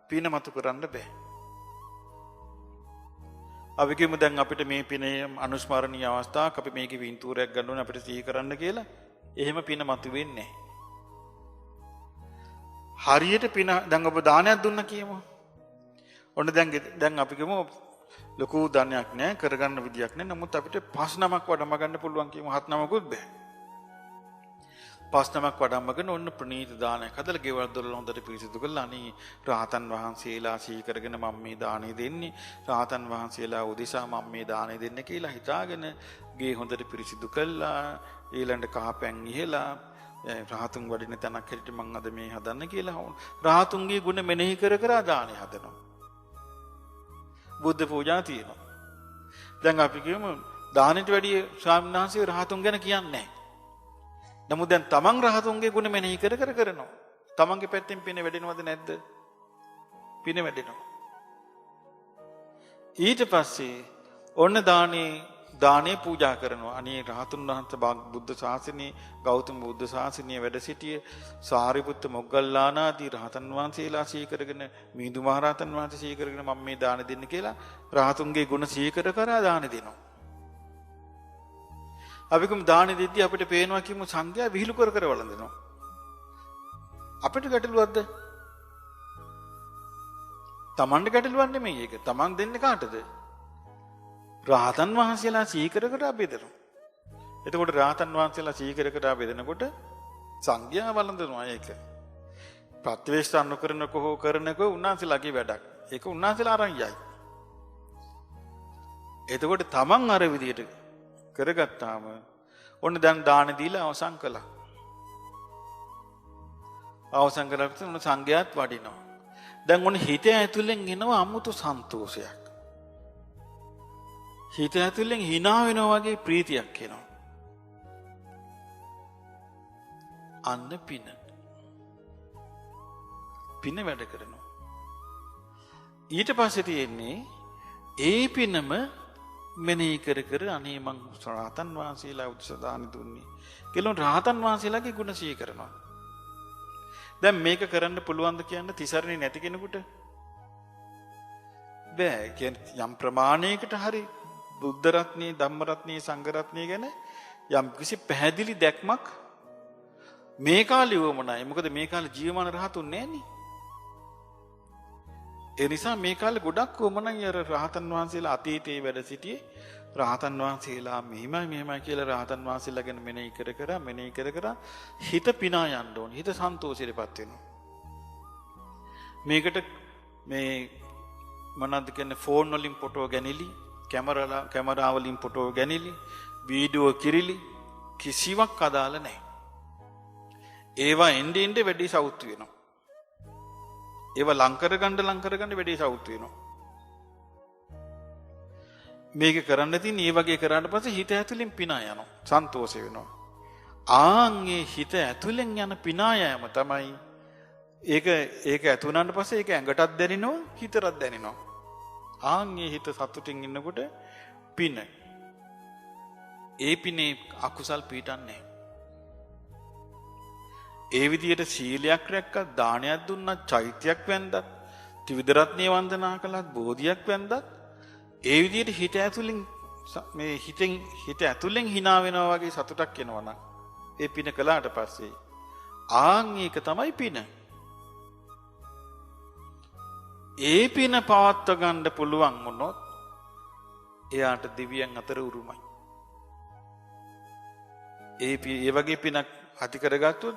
පින මතු කරන්න බෑ. අපි කියමු දැන් අපිට මේ පිනේ අනුස්මරණීය අවස්ථාවක් අපි මේකේ වින්තූරයක් ගන්න ඕනේ අපිට සිහි කරන්න කියලා. එහෙම පින මතු වෙන්නේ නැහැ. හරියට පින දැන් ඔබ දානයක් දුන්නා කියමු. ඔන්න දැන් අපි කියමු ලොකු දානයක් නැහැ කරගන්න විදියක් නැහැ. නමුත් අපිට 5 නමක් වඩම ගන්න පුළුවන් කියමු 7 නමකුත් බෑ. 5 නමක් වඩම්මගෙන ඔන්න ප්‍රණීත දානයක් හදලා ගෙවල් දොරල හොඳට පිරිසිදු කරලා අනී රහතන් වහන්සේලා සිහි කරගෙන මම මේ දාණය දෙන්නේ. රහතන් වහන්සේලා උදෙසා මම මේ දාණය දෙන්නේ කියලා හිතාගෙන ගේ හොඳට පිරිසිදු කළා. ඊළඟ කහපැන් ඉහෙලා රහතුන් වඩින තැනක් හැටියට මම අද මේ හදන්න කියලා රහතුන්ගේ ගුණ මෙනෙහි කර කර දාණය හදනවා. බුද්ධ පූජා තියෙනවා. දැන් අපි කියමු දානෙට වැඩිය ස්වාමීන් වහන්සේ රහතුන් ගැන කියන්නේ නැහැ. නමුත් දැන් තමන් රහතුන්ගේ ගුණ මෙනෙහි කර කර කරනවා. තමන්ගේ පැත්තෙන් පින වැඩෙනවද නැද්ද? පින වැඩෙනවා. ඊට පස්සේ ඔන්න දානේ පූජා කරනවා. අනේ රහතුන් වහන්සේ බුද්ධ ශාසනයේ ගෞතම බුද්ධ ශාසනයේ වැඩ සිටිය සාරිපුත්ත මොග්ගල්ලානාදී රහතන් වහන්සේලා සිහි කරගෙන මිහිඳු මහ රහතන් වහන්සේ සිහි කරගෙන මම මේ දාන දෙන්න කියලා රහතුන්ගේ ගුණ සිහි කර කර දාන දෙනවා. අපි කොහොම දාන දෙද්දී අපිට පේනවා කියමු සංඝයා විහිළු කර කර වළඳනවා. අපිට ගැටලුවක්ද? Tamanට ගැටලුවක් නෙමෙයි ඒක. Taman දෙන්නේ කාටද? රහතන් වහන්සේලා සිහි කර කර බෙදනවා. එතකොට රහතන් වහන්සේලා සිහි කර කර බෙදනකොට සංඝයා වළඳනවා ඒක. ප්‍රතිවේක්ෂ අනුකරනක හෝ කරනක උන්වහන්සේලාගේ වැඩක්. ඒක උන්වහන්සේලා අරන් යයි. එතකොට Taman අර විදියට කරගත්තාම ඔන්න දැන් දාන දීලා අවසන් කළා. අවසන් කරලා උන සංඝයාත් වඩිනවා. දැන් ඔන්න හිත ඇතුලෙන් එනවා අමුතු සන්තෝෂයක්. හිත ඇතුලෙන් hina වෙනවා වගේ ප්‍රීතියක් එනවා. අන්න පින වැඩ කරනවා. ඊට පස්සේ තියෙන්නේ ඒ පිනම මෙනෙහි කර කර අනේ මං රහතන් වහන්සේලා උදෙසා දාන දුන්නේ කියලා රහතන් වහන්සේලාගේ ගුණ සිහි කරනවා. දැන් මේක කරන්න පුළුවන්ද කියන්න තිසරණේ නැති කෙනෙකුට බෑ. කියන්නේ යම් ප්‍රමාණයකට හරි බුද්ධ රත්නේ ධම්ම රත්නේ සංඝ රත්නේ ගැන යම් කිසි පැහැදිලි දැක්මක් මේ කාලේ වමනයි. මොකද මේ කාලේ ජීවමාන රහතුන් නැන්නේ. ඒ නිසා මේ කාලේ ගොඩක් වමනයි අර රහතන් වහන්සේලා අතීතයේ වැඩ සිටියේ රහතන් වහන්සේලා මෙහිමයි කියලා රහතන් වහන්සේලා ගැන මෙනෙහි කර කර හිත පිනා යන්න ඕනේ. හිත සන්තෝෂෙටපත් වෙනවා. මේකට මේ මොනවද කියන්නේ ෆෝන් වලින් ෆොටෝ ගැනීමලි කැමරා වලින් ෆොටෝ ගැනීමලි වීඩියෝ කිරිලි කිසිවක් අදාළ නැහැ. ඒවා එන්නේ වැඩි සවුත් වෙනවා. ඒවා ලං කරගන්න වැඩි සවුත් වෙනවා. මේක කරන්න තියෙන මේ වගේ කරාට පස්සේ හිත ඇතුලෙන් පිනා යනවා. සන්තෝෂ වෙනවා. ආන්ගේ හිත ඇතුලෙන් යන පිනා යෑම තමයි ඒක ඇතුණාට පස්සේ ඒක ඇඟටත් දැනෙනවා හිතටත් දැනෙනවා. ආන්ගේ හිත සතුටින් ඉන්නකොට පින. ඒ පිනේ අකුසල් පීඩන්නේ. ඒ විදියට සීලයක් රැක්කත් දානයක් දුන්නත් චෛත්‍යයක් වැන්දත් ත්‍රිවිධ රත්නේ වන්දනා කළත් බෝධියක් වැන්දත් ඒ විදියට හිත ඇතුලෙන් මේ හිත ඇතුලෙන් hina වෙනවා වගේ සතුටක් එනවනම් ඒ පින කළාට පස්සේ ආන් ඒක තමයි පින. ඒ පින පවත්ව ගන්න පුළුවන් වුණොත් එයාට දිව්‍යයන් අතර උරුමයි. ඒ වගේ පිනක් ඇති කරගත්තොත්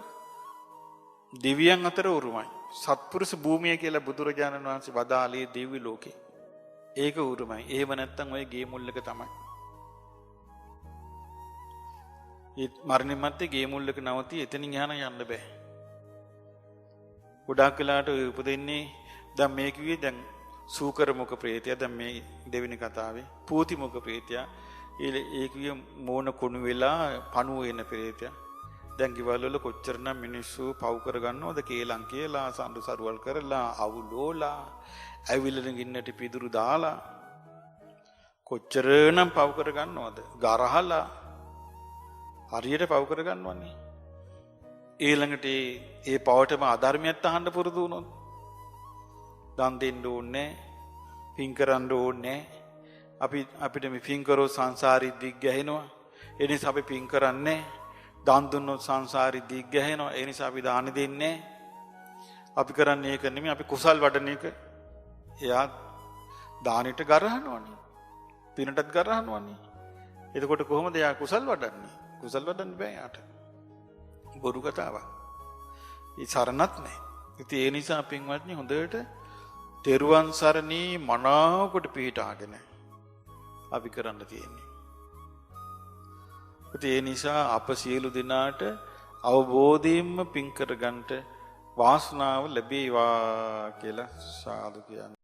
දෙවියන් අතර උරුමයි. සත්පුරුෂ භූමිය කියලා බුදුරජාණන් වහන්සේ වදාළේ දිව්‍ය ලෝකේ. ඒක උරුමයි. එහෙම නැත්තම් ඔය ගේ මුල්ලක තමයි. ඒ මරණින් මත්තේ ගේ මුල්ලක නවතී එතනින් යහන යන්න බෑ. ගොඩාක් වෙලාට ඔය උපදින්නේ දැන් මේ කිව්වේ දැන් සූකර මුඛ ප්‍රේතය දැන් මේ දෙවෙනි කතාවේ පූති මුඛ ප්‍රේතය ඒ කිව්වේ මෝන කුණු වෙලා පණුව එන ප්‍රේතය. දැන් ගෙවල් වල කොච්චරනම් මිනිස්සු පව් කරගන්නවද කේලම් කියලා සඳු සරුවල් කරලා අවුලෝලා ඇවිල්ලන ගින්නට පිදුරු දාලා කොච්චරනම් පව් කරගන්නවද ගරහලා හරියට පව් කරගන්නවන්නේ. ඊළඟට ඒ පවටම අධර්මයක් අහන්න පුරුදු වුණොත් දන් දෙන්න ඕනේ පින් කරන්න ඕනේ. අපිට මේ පින් කරෝ සංසාරي දිග් ගැහෙනවා. ඒ නිසා අපි පින් කරන්නේ. දන් දුන්නොත් සංසාරي දිග් ගැහෙනවා. ඒ නිසා අපි දාන දෙන්නේ. අපි කරන්නේ ඒක නෙමෙයි අපි කුසල් වඩන එක. එයා දානෙට ගරහනවනේ. පිනටත් ගරහනවනේ. එතකොට කොහොමද එයා කුසල් වඩන්නේ? කුසල් වඩන්න බෑ යාට. බොරු කතාවක්. ඒ සරණත් නැහැ. ඉතින් ඒ නිසා පින්වත්නි හොඳට තෙරුවන් සරණේ මනාවකට පිහිටාගෙන අපි කරන්න තියෙන්නේ. ඒ නිසා අප සියලු දෙනාට අවබෝධයෙන්ම පින් කරගන්නට වාසනාව ලැබේවා කියලා සාදු කියන්නේ.